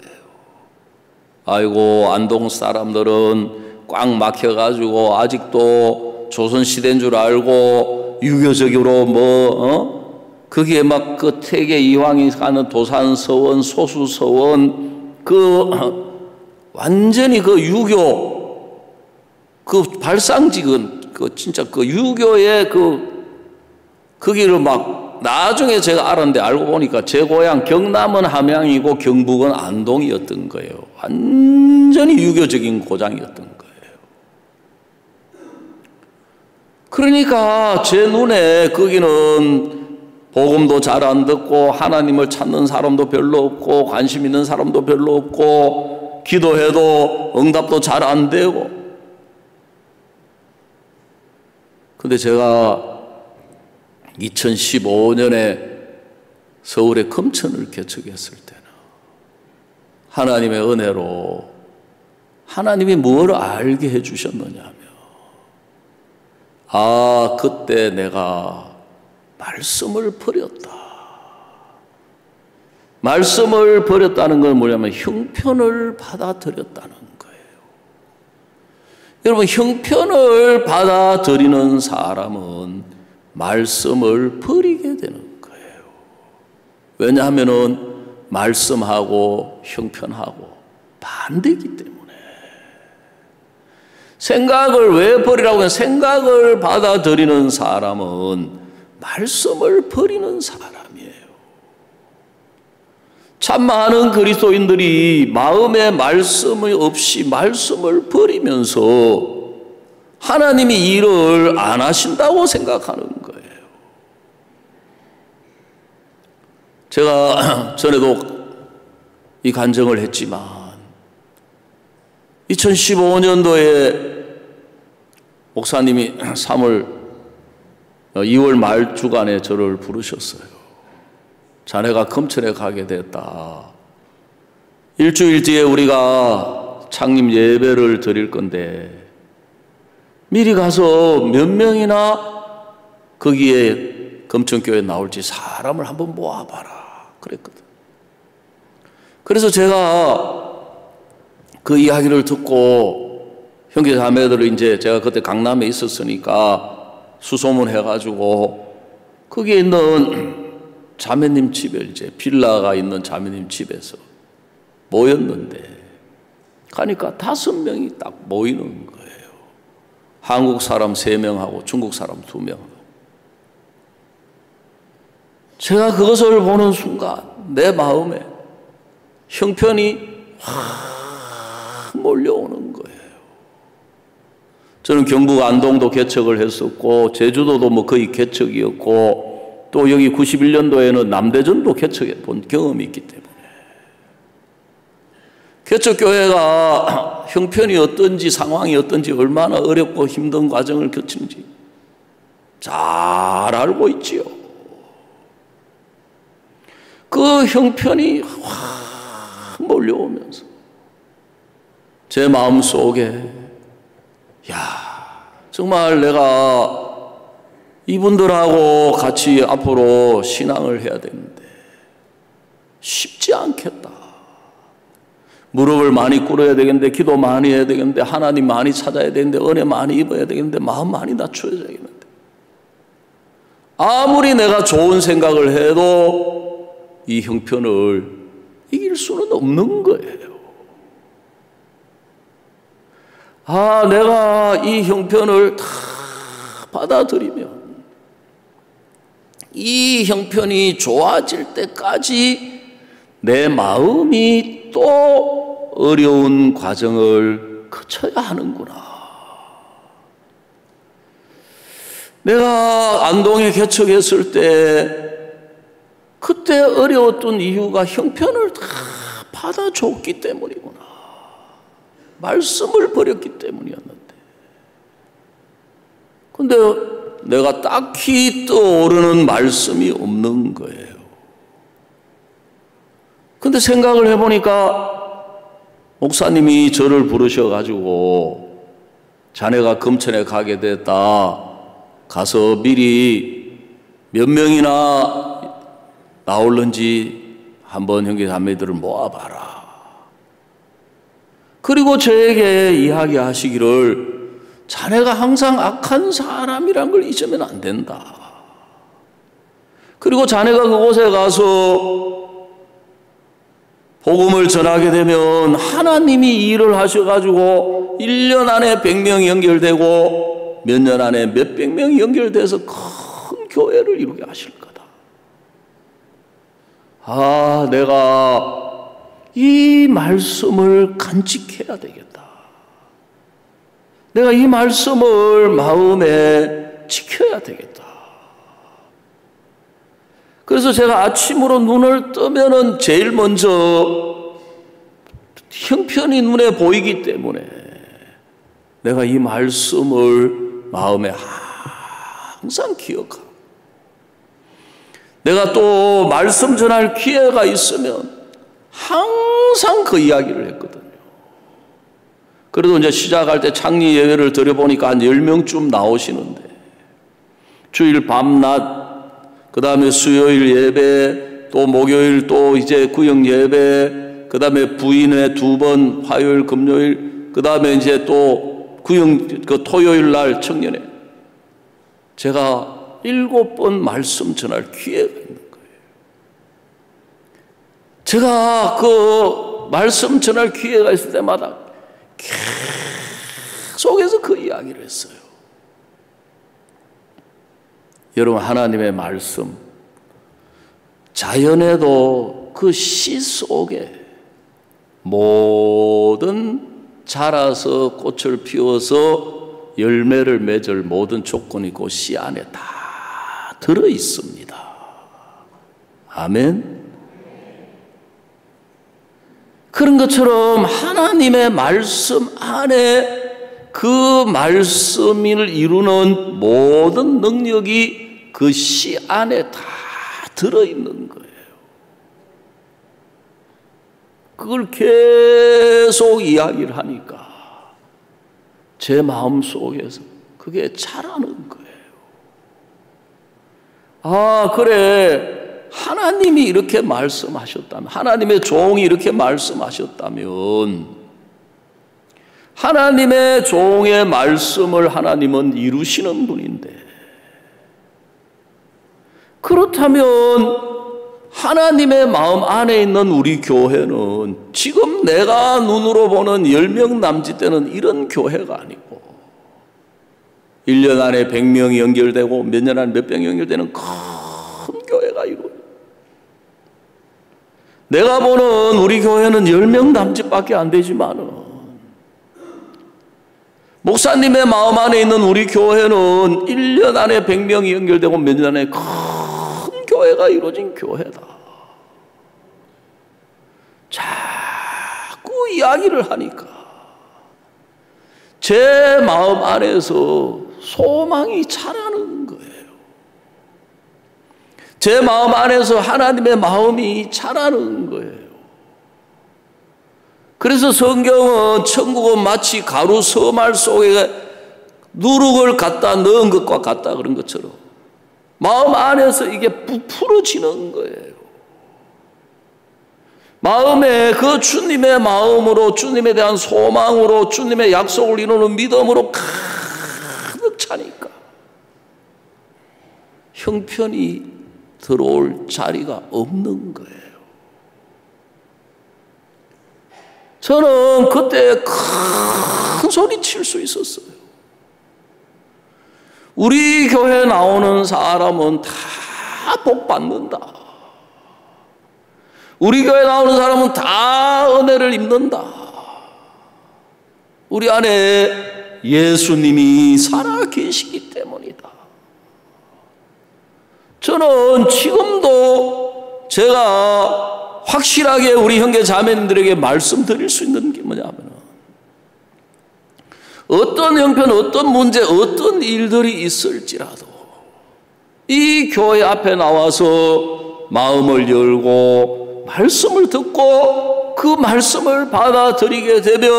아이고, 안동 사람들은 꽉 막혀가지고 아직도 조선시대인 줄 알고 유교적으로 거기에 막 그 태계 이황이 가는 도산서원, 소수서원, 완전히 그 유교, 그 발상직은 진짜 그 유교의 거기를 막 나중에 제가 알았는데 알고 보니까 제 고향 경남은 함양이고 경북은 안동이었던 거예요. 완전히 유교적인 고장이었던 거예요. 그러니까 제 눈에 거기는 복음도 잘 안 듣고 하나님을 찾는 사람도 별로 없고 관심 있는 사람도 별로 없고 기도해도 응답도 잘 안 되고. 근데 제가 2015년에 서울에 금천을 개척했을 때는 하나님의 은혜로 하나님이 뭘 알게 해주셨느냐 하면 그때 내가 말씀을 버렸다. 말씀을 버렸다는 건 뭐냐면 형편을 받아들였다는 거예요. 여러분, 형편을 받아들이는 사람은 말씀을 버리게 되는 거예요. 왜냐하면은 말씀하고 형편하고 반대이기 때문에. 생각을 왜 버리라고 하면 생각을 받아들이는 사람은 말씀을 버리는 사람이에요. 참 많은 그리스도인들이 마음에 말씀이 없이 말씀을 버리면서 하나님이 일을 안 하신다고 생각하는 거예요. 제가 전에도 이 간증을 했지만 2015년도에 목사님이 2월 말 주간에 저를 부르셨어요. 자네가 금천에 가게 됐다. 일주일 뒤에 우리가 창립 예배를 드릴 건데 미리 가서 몇 명이나 거기에 금천교회에 나올지 사람을 한번 모아봐라 그랬거든. 그래서 제가 그 이야기를 듣고 형제 자매들을 이제 제가 그때 강남에 있었으니까 수소문해가지고 거기에 있는 자매님 집에 이제 빌라가 있는 자매님 집에서 모였는데 가니까 5명이 딱 모이는 거예요. 한국 사람 3명하고 중국 사람 2명. 제가 그것을 보는 순간 내 마음에 형편이 확 몰려오는 거예요. 저는 경북 안동도 개척을 했었고 제주도도 뭐 거의 개척이었고 또 여기 91년도에는 남대전도 개척해 본 경험이 있기 때문에 개척교회가 형편이 어떤지 상황이 어떤지 얼마나 어렵고 힘든 과정을 거치는지 잘 알고 있지요. 그 형편이 확 몰려오면서 제 마음속에 정말 내가 이분들하고 같이 앞으로 신앙을 해야 되는데 쉽지 않겠다. 무릎을 많이 꿇어야 되겠는데 기도 많이 해야 되겠는데 하나님 많이 찾아야 되겠는데 은혜 많이 입어야 되겠는데 마음 많이 낮춰야 되겠는데 아무리 내가 좋은 생각을 해도 이 형편을 이길 수는 없는 거예요. 내가 이 형편을 다 받아들이면 이 형편이 좋아질 때까지 내 마음이 또 어려운 과정을 거쳐야 하는구나. 내가 안동에 개척했을 때 그때 어려웠던 이유가 형편을 다 받아줬기 때문이구나. 말씀을 버렸기 때문이었는데. 근데 내가 딱히 떠오르는 말씀이 없는 거예요. 근데 생각을 해보니까 목사님이 저를 부르셔가지고 자네가 금천에 가게 됐다. 가서 미리 몇 명이나 나올는지 한번 형제 자매들을 모아봐라. 그리고 저에게 이야기하시기를 자네가 항상 악한 사람이란 걸 잊으면 안 된다. 그리고 자네가 그곳에 가서 복음을 전하게 되면 하나님이 이 일을 하셔가지고 1년 안에 100명이 연결되고 몇 년 안에 몇백 명이 연결돼서 큰 교회를 이루게 하실 거다. 아, 내가 이 말씀을 간직해야 되겠다. 내가 이 말씀을 마음에 지켜야 되겠다. 그래서 제가 아침으로 눈을 뜨면은 제일 먼저 형편이 눈에 보이기 때문에 내가 이 말씀을 마음에 항상 기억하고, 내가 또 말씀 전할 기회가 있으면 항상 그 이야기를 했거든요. 그래도 이제 시작할 때 창리 예배를 드려보니까 한 10명쯤 나오시는데, 주일 밤낮, 그 다음에 수요일 예배, 또 목요일 또 이제 구역 예배, 그 다음에 부인회 2번, 화요일, 금요일, 그 다음에 이제 또 구역 그 토요일 날 청년회. 제가 7번 말씀 전할 기회가 있는 거예요. 제가 그 말씀 전할 기회가 있을 때마다 계속해서 그 이야기를 했어요. 여러분, 하나님의 말씀, 자연에도 그 씨 속에 모든 자라서 꽃을 피워서 열매를 맺을 모든 조건이 그 씨 안에 다 들어 있습니다. 아멘. 그런 것처럼 하나님의 말씀 안에 그 말씀을 이루는 모든 능력이 그 씨 안에 다 들어있는 거예요. 그걸 계속 이야기를 하니까 제 마음 속에서 그게 자라는 거예요. 아, 그래. 하나님이 이렇게 말씀하셨다면, 하나님의 종이 이렇게 말씀하셨다면, 하나님의 종의 말씀을 하나님은 이루시는 분인데, 그렇다면 하나님의 마음 안에 있는 우리 교회는 지금 내가 눈으로 보는 10명 남짓 되는 이런 교회가 아니고 1년 안에 100명이 연결되고 몇 년 안에 몇백 명이 연결되는 큰 교회가 이루어요. 내가 보는 우리 교회는 10명 남짓밖에 안 되지만은 목사님의 마음 안에 있는 우리 교회는 1년 안에 100명이 연결되고 몇 년 안에 큰 교회가 이루어진 교회다. 자꾸 이야기를 하니까 제 마음 안에서 소망이 자라는 거예요. 제 마음 안에서 하나님의 마음이 자라는 거예요. 그래서 성경은 천국은 마치 가루 서말 속에 누룩을 갖다 넣은 것과 같다 그런 것처럼 마음 안에서 이게 부풀어지는 거예요. 마음에 그 주님의 마음으로, 주님에 대한 소망으로, 주님의 약속을 이루는 믿음으로 가득 차니까 형편이 들어올 자리가 없는 거예요. 저는 그때 큰 소리 칠 수 있었어요. 우리 교회 나오는 사람은 다 복 받는다. 우리 교회 나오는 사람은 다 은혜를 입는다. 우리 안에 예수님이 살아 계시기 때문이다. 저는 지금도 제가 확실하게 우리 형제 자매님들에게 말씀드릴 수 있는 게 뭐냐면, 어떤 형편, 어떤 문제, 어떤 일들이 있을지라도 이 교회 앞에 나와서 마음을 열고 말씀을 듣고 그 말씀을 받아들이게 되면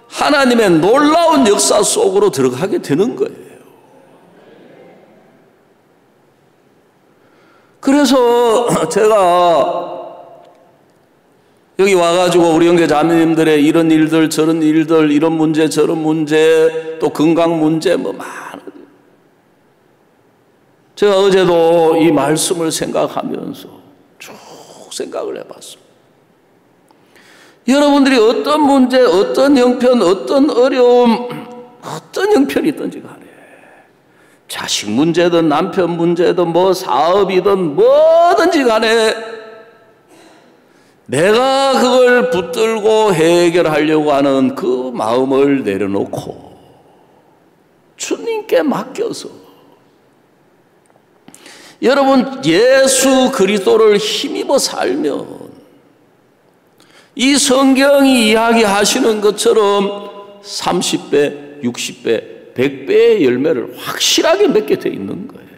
하나님의 놀라운 역사 속으로 들어가게 되는 거예요. 그래서 제가 여기 와가지고 우리 형제 자매님들의 이런 일들 저런 일들, 이런 문제 저런 문제, 또 건강 문제 뭐 많은, 제가 어제도 이 말씀을 생각하면서 쭉 생각을 해봤습니다. 여러분들이 어떤 문제, 어떤 형편, 어떤 어려움, 어떤 형편이든지 간에, 자식 문제든 남편 문제든 뭐 사업이든 뭐든지 간에 내가 그걸 붙들고 해결하려고 하는 그 마음을 내려놓고 주님께 맡겨서, 여러분 예수 그리스도를 힘입어 살면 이 성경이 이야기하시는 것처럼 30배, 60배, 100배의 열매를 확실하게 맺게 돼 있는 거예요.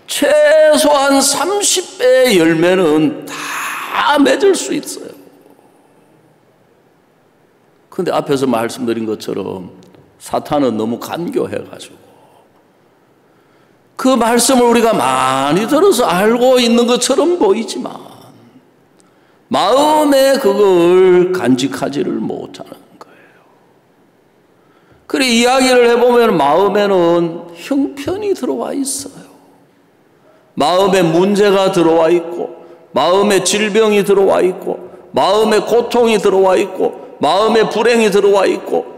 최소한 30배의 열매는 다 맺을 수 있어요. 그런데 앞에서 말씀드린 것처럼 사탄은 너무 간교해가지고 그 말씀을 우리가 많이 들어서 알고 있는 것처럼 보이지만 마음에 그걸 간직하지를 못하는 거예요. 그래 이야기를 해보면 마음에는 형편이 들어와 있어요. 마음에 문제가 들어와 있고, 마음에 질병이 들어와 있고, 마음에 고통이 들어와 있고, 마음에 불행이 들어와 있고,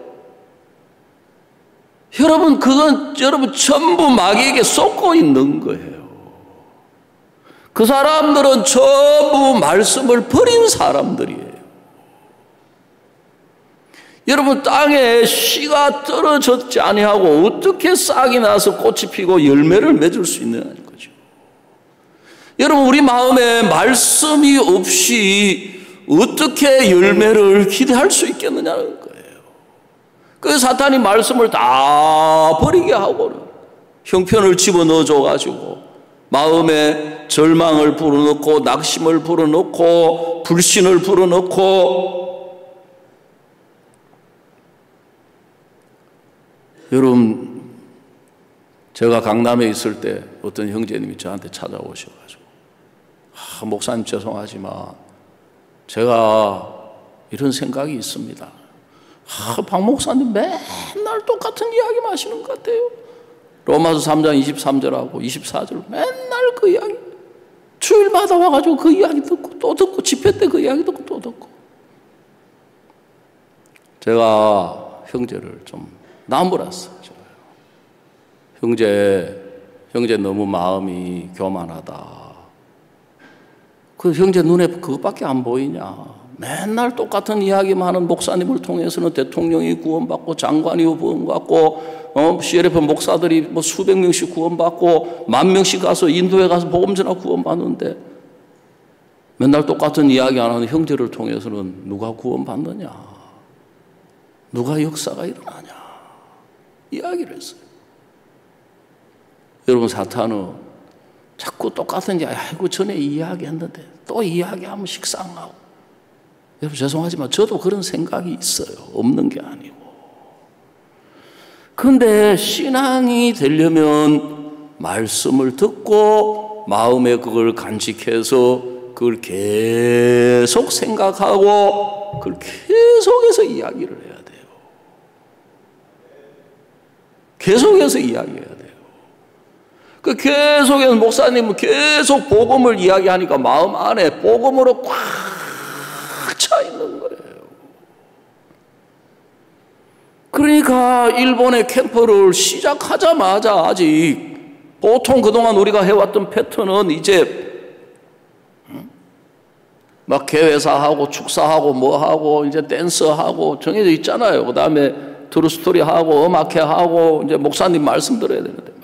여러분 그건 여러분 전부 마귀에게 쏟고 있는 거예요. 그 사람들은 전부 말씀을 버린 사람들이에요. 여러분 땅에 씨가 떨어졌지 아니하고 어떻게 싹이 나서 꽃이 피고 열매를 맺을 수 있느냐는 거죠. 여러분 우리 마음에 말씀이 없이 어떻게 열매를 기대할 수 있겠느냐는 거예요. 그래서 사탄이 말씀을 다 버리게 하고는 형편을 집어넣어 줘가지고 마음에 절망을 불어넣고 낙심을 불어넣고 불신을 불어넣고, 여러분 제가 강남에 있을 때 어떤 형제님이 저한테 찾아오셔가지고 목사님 죄송하지만 제가 이런 생각이 있습니다. 박 목사님 맨날 똑같은 이야기만 하시는 것 같아요. 로마서 3장 23절하고 24절 맨날 그 이야기, 주일마다 와가지고 그 이야기 듣고 또 듣고, 집회 때 그 이야기 듣고 또 듣고. 제가 형제를 좀 나무랐어요. 형제 너무 마음이 교만하다. 그 형제 눈에 그것밖에 안 보이냐. 맨날 똑같은 이야기만 하는 목사님을 통해서는 대통령이 구원받고 장관이 구원받고 CLF 목사들이 뭐 수백 명씩 구원받고 10,000명씩 가서 인도에 가서 복음 전하 구원받는데, 맨날 똑같은 이야기 안 하는 형제를 통해서는 누가 구원받느냐, 누가 역사가 일어나냐 이야기를 했어요. 여러분 사탄은 자꾸 똑같은 이야기, 아이고 전에 이야기했는데 또 이야기하면 식상하고. 여러분 죄송하지만 저도 그런 생각이 있어요. 없는 게 아니고. 그런데 신앙이 되려면 말씀을 듣고 마음에 그걸 간직해서 그걸 계속 생각하고 그걸 계속해서 이야기를 해야 돼요. 계속해서 이야기해야 돼요. 그 계속해서 목사님은 계속 복음을 이야기하니까 마음 안에 복음으로 꽉 차 있는 거예요. 그러니까 일본의 캠프를 시작하자마자 아직 보통 그동안 우리가 해왔던 패턴은 이제 막 개회사하고 축사하고 뭐하고 이제 댄스하고 정해져 있잖아요. 그 다음에 트루스토리하고 음악회하고 이제 목사님 말씀 들어야 되는데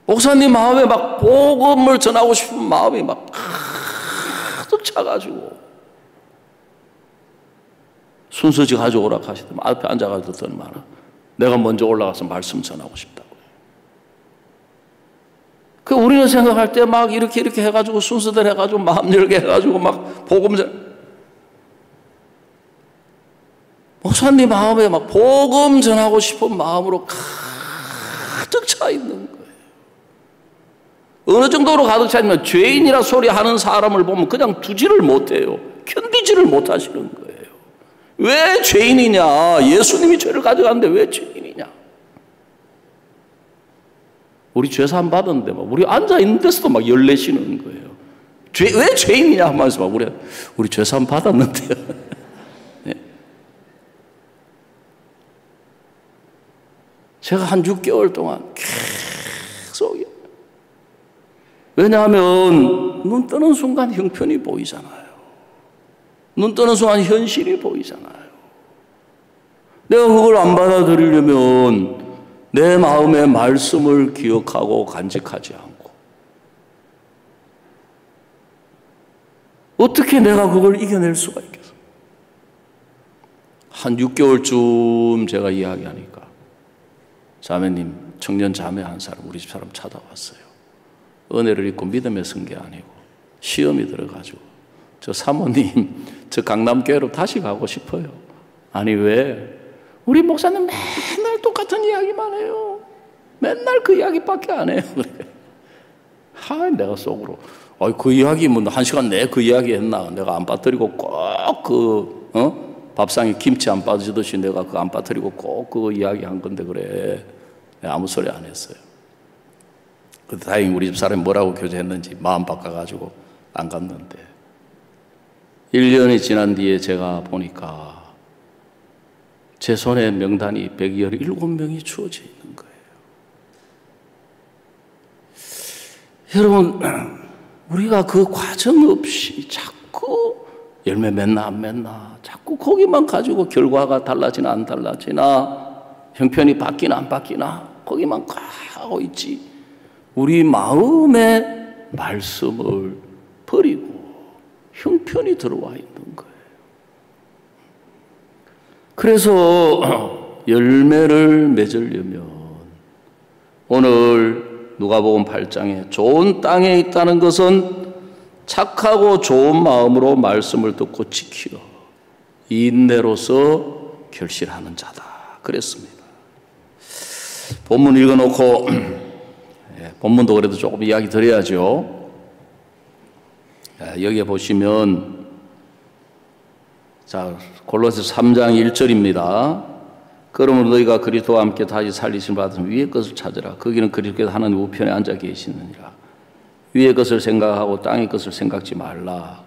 목사님 마음에 막 복음을 전하고 싶은 마음이 막 가득 차가지고 순서지 가져오라 하시더만 앞에 앉아가지고 듣더니 말아 내가 먼저 올라가서 말씀 전하고 싶다고. 그 우리는 생각할 때 막 이렇게 해가지고 순서들 해가지고 마음 열게 해가지고 막 복음 목사님 마음에 막 복음 전하고 싶은 마음으로 가득 차 있는 거예요. 어느 정도로 가득 차 있냐면 죄인이라 소리 하는 사람을 보면 그냥 두지를 못해요. 견디지를 못하시는 거예요. 왜 죄인이냐? 예수님이 죄를 가져갔는데 왜 죄인이냐? 우리 죄사함 받았는데 막 우리 앉아 있는 데서도 막 열내시는 거예요. 왜 죄인이냐 하면서 막 우리 죄사함 받았는데요. 네. 제가 한 6개월 동안 계속 왜냐하면 눈 뜨는 순간 형편이 보이잖아요. 눈 뜨는 순간 현실이 보이잖아요. 내가 그걸 안 받아들이려면 내 마음의 말씀을 기억하고 간직하지 않고 어떻게 내가 그걸 이겨낼 수가 있겠어? 한 6개월쯤 제가 이야기하니까 자매님, 청년 자매 한 사람, 우리 집 사람 찾아왔어요. 은혜를 입고 믿음에 쓴 게 아니고 시험이 들어가지고 저 사모님 저 강남교회로 다시 가고 싶어요. 아니 왜? 우리 목사님 맨날 똑같은 이야기만 해요. 맨날 그 이야기밖에 안 해요. 내가 속으로 그 이야기 뭐 1시간 내에 그 이야기 했나? 내가 안 빠뜨리고 꼭 밥상에 김치 안 빠지듯이 내가 그거 안 빠뜨리고 꼭 그거 이야기 한 건데 그래. 내가 아무 소리 안 했어요. 다행히 우리 집 사람이 뭐라고 교제했는지 마음 바꿔가지고 안 갔는데 1년이 지난 뒤에 제가 보니까 제 손에 명단이 117명이 주어져 있는 거예요. 여러분, 우리가 그 과정 없이 자꾸 열매 맺나 안 맺나 자꾸 거기만 가지고 결과가 달라지나 안 달라지나 형편이 바뀌나 안 바뀌나 거기만 가고 있지. 우리 마음의 말씀을 버리고 형편이 들어와 있는 거예요. 그래서 열매를 맺으려면 오늘 누가복음 8장에 좋은 땅에 있다는 것은 착하고 좋은 마음으로 말씀을 듣고 지키어 인내로서 결실하는 자다. 그랬습니다. 본문 읽어놓고 본문도 그래도 조금 이야기 드려야죠. 여기에 보시면 자 골로새 3장 1절입니다. 그러므로 너희가 그리스도와 함께 다시 살리심을 받은 위의 것을 찾으라. 거기는 그리스도께서 하나님 우편에 앉아 계시느니라. 위의 것을 생각하고 땅의 것을 생각지 말라.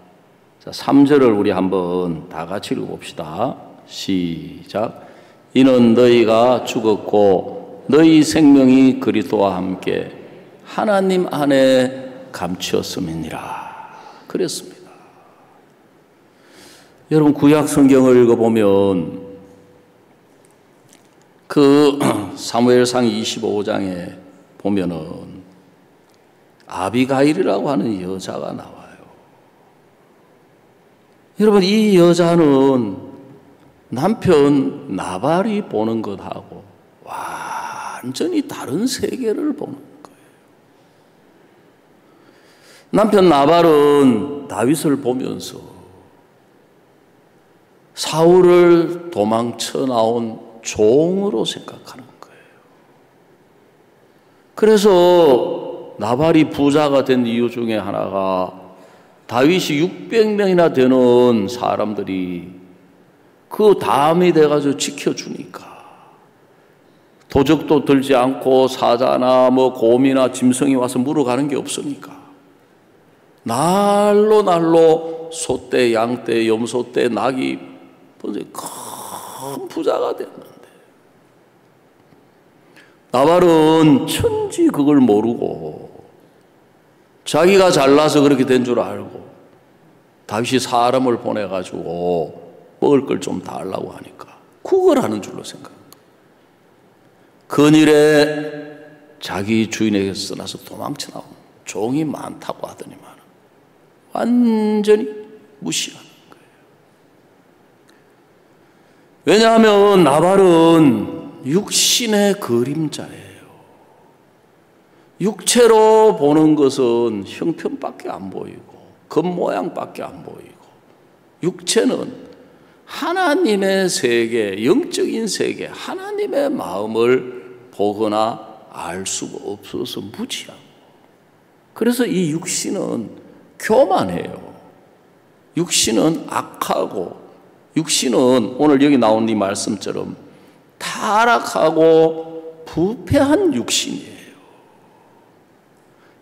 자 3절을 우리 한번 다 같이 읽어봅시다. 시작. 이는 너희가 죽었고 너희 생명이 그리스도와 함께 하나님 안에 감추었음이니라. 그랬습니다. 여러분 구약 성경을 읽어보면 그 사무엘상 25장에 보면은 아비가일이라고 하는 여자가 나와요. 여러분 이 여자는 남편 나발이 보는 것하고 완전히 다른 세계를 보는 거예요. 남편 나발은 다윗을 보면서 사울을 도망쳐 나온 종으로 생각하는 거예요. 그래서 나발이 부자가 된 이유 중에 하나가 다윗이 600명이나 되는 사람들이 그 다음이 돼가지고 지켜주니까 도적도 들지 않고 사자나 뭐 곰이나 짐승이 와서 물어가는 게 없으니까 날로 소떼, 양떼, 염소떼, 낙이 큰 부자가 됐는데 나발은 천지 그걸 모르고 자기가 잘나서 그렇게 된 줄 알고 다윗이 사람을 보내가지고 먹을 걸 좀 달라고 하니까 구걸하는 줄로 생각합니다. 근일에 자기 주인에게서 떠나서 도망쳐 나온 종이 많다고 하더니만 완전히 무시하는 거예요. 왜냐하면 나발은 육신의 그림자예요. 육체로 보는 것은 형편밖에 안 보이고 겉모양밖에 안 보이고 육체는 하나님의 세계, 영적인 세계, 하나님의 마음을 보거나 알 수가 없어서 무지하고, 그래서 이 육신은 교만해요. 육신은 악하고, 육신은 오늘 여기 나온 이 말씀처럼 타락하고 부패한 육신이에요.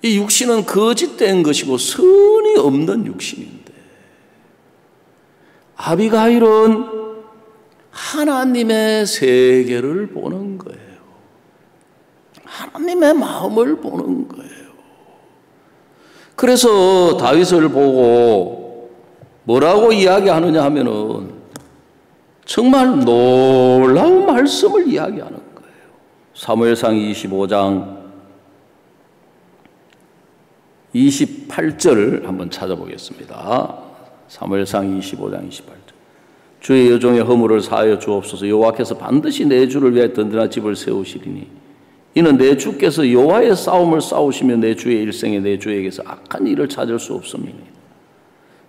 이 육신은 거짓된 것이고 선이 없는 육신인데, 아비가일은 하나님의 세계를 보는 거예요. 하나님의 마음을 보는 거예요. 그래서 다윗을 보고 뭐라고 이야기하느냐 하면은 정말 놀라운 말씀을 이야기하는 거예요. 사무엘상 25장 28절 한번 찾아보겠습니다. 사무엘상 25장 28절. 주의 여종의 허물을 사하여 주옵소서. 여호와께서 반드시 내 주를 위하여 든든한 집을 세우시리니 이는 내 주께서 여호와의 싸움을 싸우시며 내 주의 일생에 내 주에게서 악한 일을 찾을 수 없음이니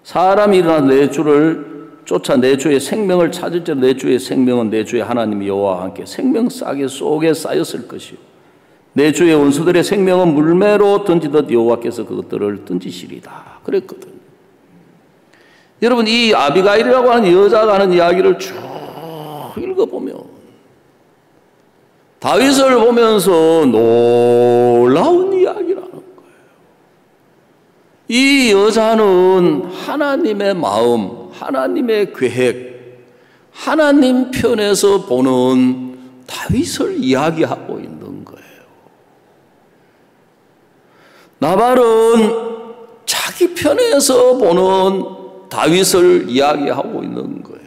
사람이 일어나 내 주를 쫓아 내 주의 생명을 찾을지라 내 주의 생명은 내 주의 하나님 여호와와 함께 생명 싸개 속에 쌓였을 것이요 내 주의 원수들의 생명은 물매로 던지듯 여호와께서 그것들을 던지시리다 그랬거든. 여러분, 이 아비가일이라고 하는 여자가 하는 이야기를 쭉 읽어보면 다윗을 보면서 놀라운 이야기라는 거예요. 이 여자는 하나님의 마음, 하나님의 계획, 하나님 편에서 보는 다윗을 이야기하고 있는 거예요. 나발은 자기 편에서 보는 다윗을 이야기하고 있는 거예요.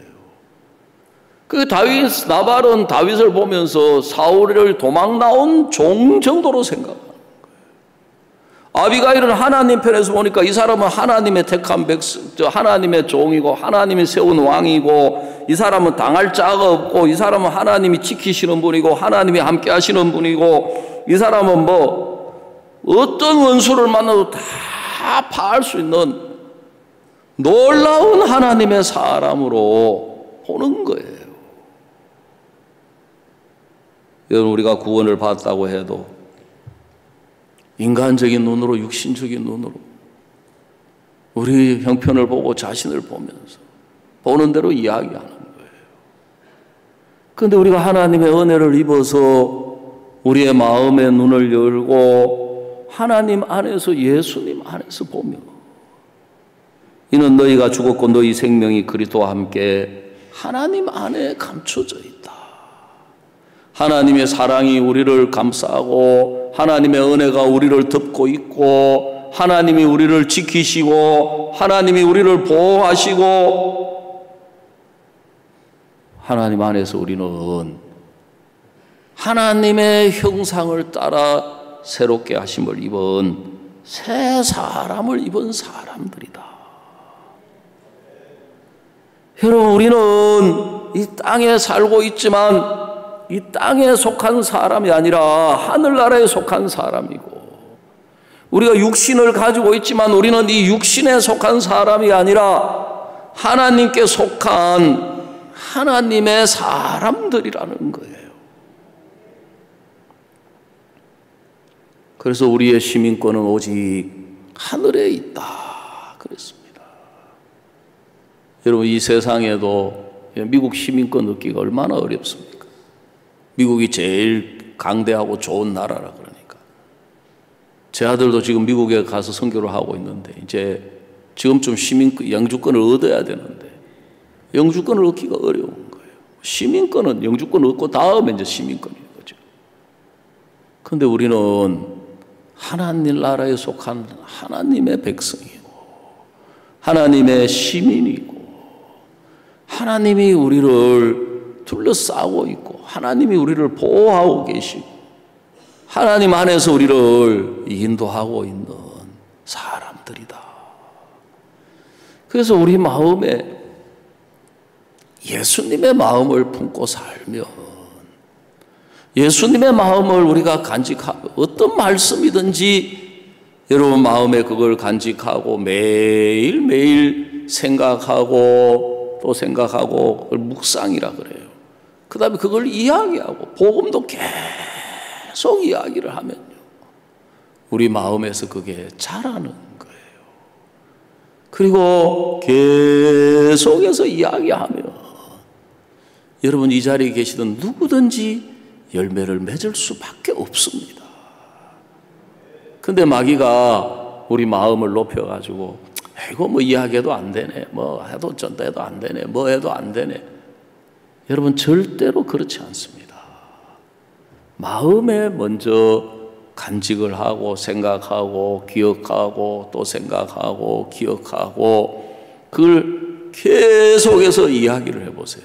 그 나발은 다윗을 보면서 사울을 도망 나온 종 정도로 생각하는 거예요. 아비가일은 하나님 편에서 보니까 이 사람은 하나님의 택한 하나님의 종이고 하나님이 세운 왕이고 이 사람은 당할 자가 없고 이 사람은 하나님이 지키시는 분이고 하나님이 함께 하시는 분이고 이 사람은 어떤 원수를 만나도 다 파할 수 있는 놀라운 하나님의 사람으로 보는 거예요. 여러분, 우리가 구원을 받았다고 해도 인간적인 눈으로, 육신적인 눈으로 우리 형편을 보고 자신을 보면서 보는 대로 이야기하는 거예요. 그런데 우리가 하나님의 은혜를 입어서 우리의 마음의 눈을 열고 하나님 안에서, 예수님 안에서 보며 이는 너희가 죽었고 너희 생명이 그리스도와 함께 하나님 안에 감춰져 있다. 하나님의 사랑이 우리를 감싸고 하나님의 은혜가 우리를 덮고 있고 하나님이 우리를 지키시고 하나님이 우리를 보호하시고 하나님 안에서 우리는 하나님의 형상을 따라 새롭게 하심을 입은 새 사람을 입은 사람들이다. 여러분, 우리는 이 땅에 살고 있지만 이 땅에 속한 사람이 아니라 하늘나라에 속한 사람이고, 우리가 육신을 가지고 있지만 우리는 이 육신에 속한 사람이 아니라 하나님께 속한 하나님의 사람들이라는 거예요. 그래서 우리의 시민권은 오직 하늘에 있다 그랬습니다. 여러분, 이 세상에도 미국 시민권 얻기가 얼마나 어렵습니까? 미국이 제일 강대하고 좋은 나라라 그러니까. 제 아들도 지금 미국에 가서 선교를 하고 있는데 이제 지금쯤 영주권을 얻어야 되는데 영주권을 얻기가 어려운 거예요. 시민권은 영주권 얻고 다음에 이제 시민권인 거죠. 그런데 우리는 하나님 나라에 속한 하나님의 백성이고 하나님의 시민이고 하나님이 우리를 둘러싸고 있고 하나님이 우리를 보호하고 계시고 하나님 안에서 우리를 인도하고 있는 사람들이다. 그래서 우리 마음에 예수님의 마음을 품고 살면 예수님의 마음을 우리가 간직하고 어떤 말씀이든지 여러분 마음에 그걸 간직하고 매일매일 생각하고 또 생각하고 그걸 묵상이라 그래요. 그 다음에 그걸 이야기하고 복음도 계속 이야기를 하면요 우리 마음에서 그게 자라는 거예요. 그리고 계속해서 이야기하면 여러분 이 자리에 계시던 누구든지 열매를 맺을 수밖에 없습니다. 근데 마귀가 우리 마음을 높여가지고 이거 뭐 이야기해도 안 되네, 뭐 해도 전도해도 안 되네, 뭐 해도 안 되네. 여러분 절대로 그렇지 않습니다. 마음에 먼저 간직을 하고 생각하고 기억하고 또 생각하고 기억하고 그걸 계속해서 이야기를 해보세요.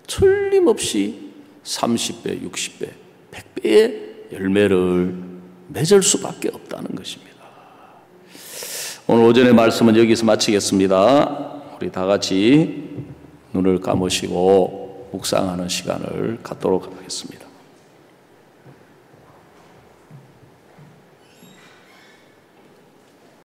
틀림없이 30배, 60배, 100배의 열매를 맺을 수밖에 없다는 것입니다. 오늘 오전의 말씀은 여기서 마치겠습니다. 우리 다 같이 눈을 감으시고 묵상하는 시간을 갖도록 하겠습니다.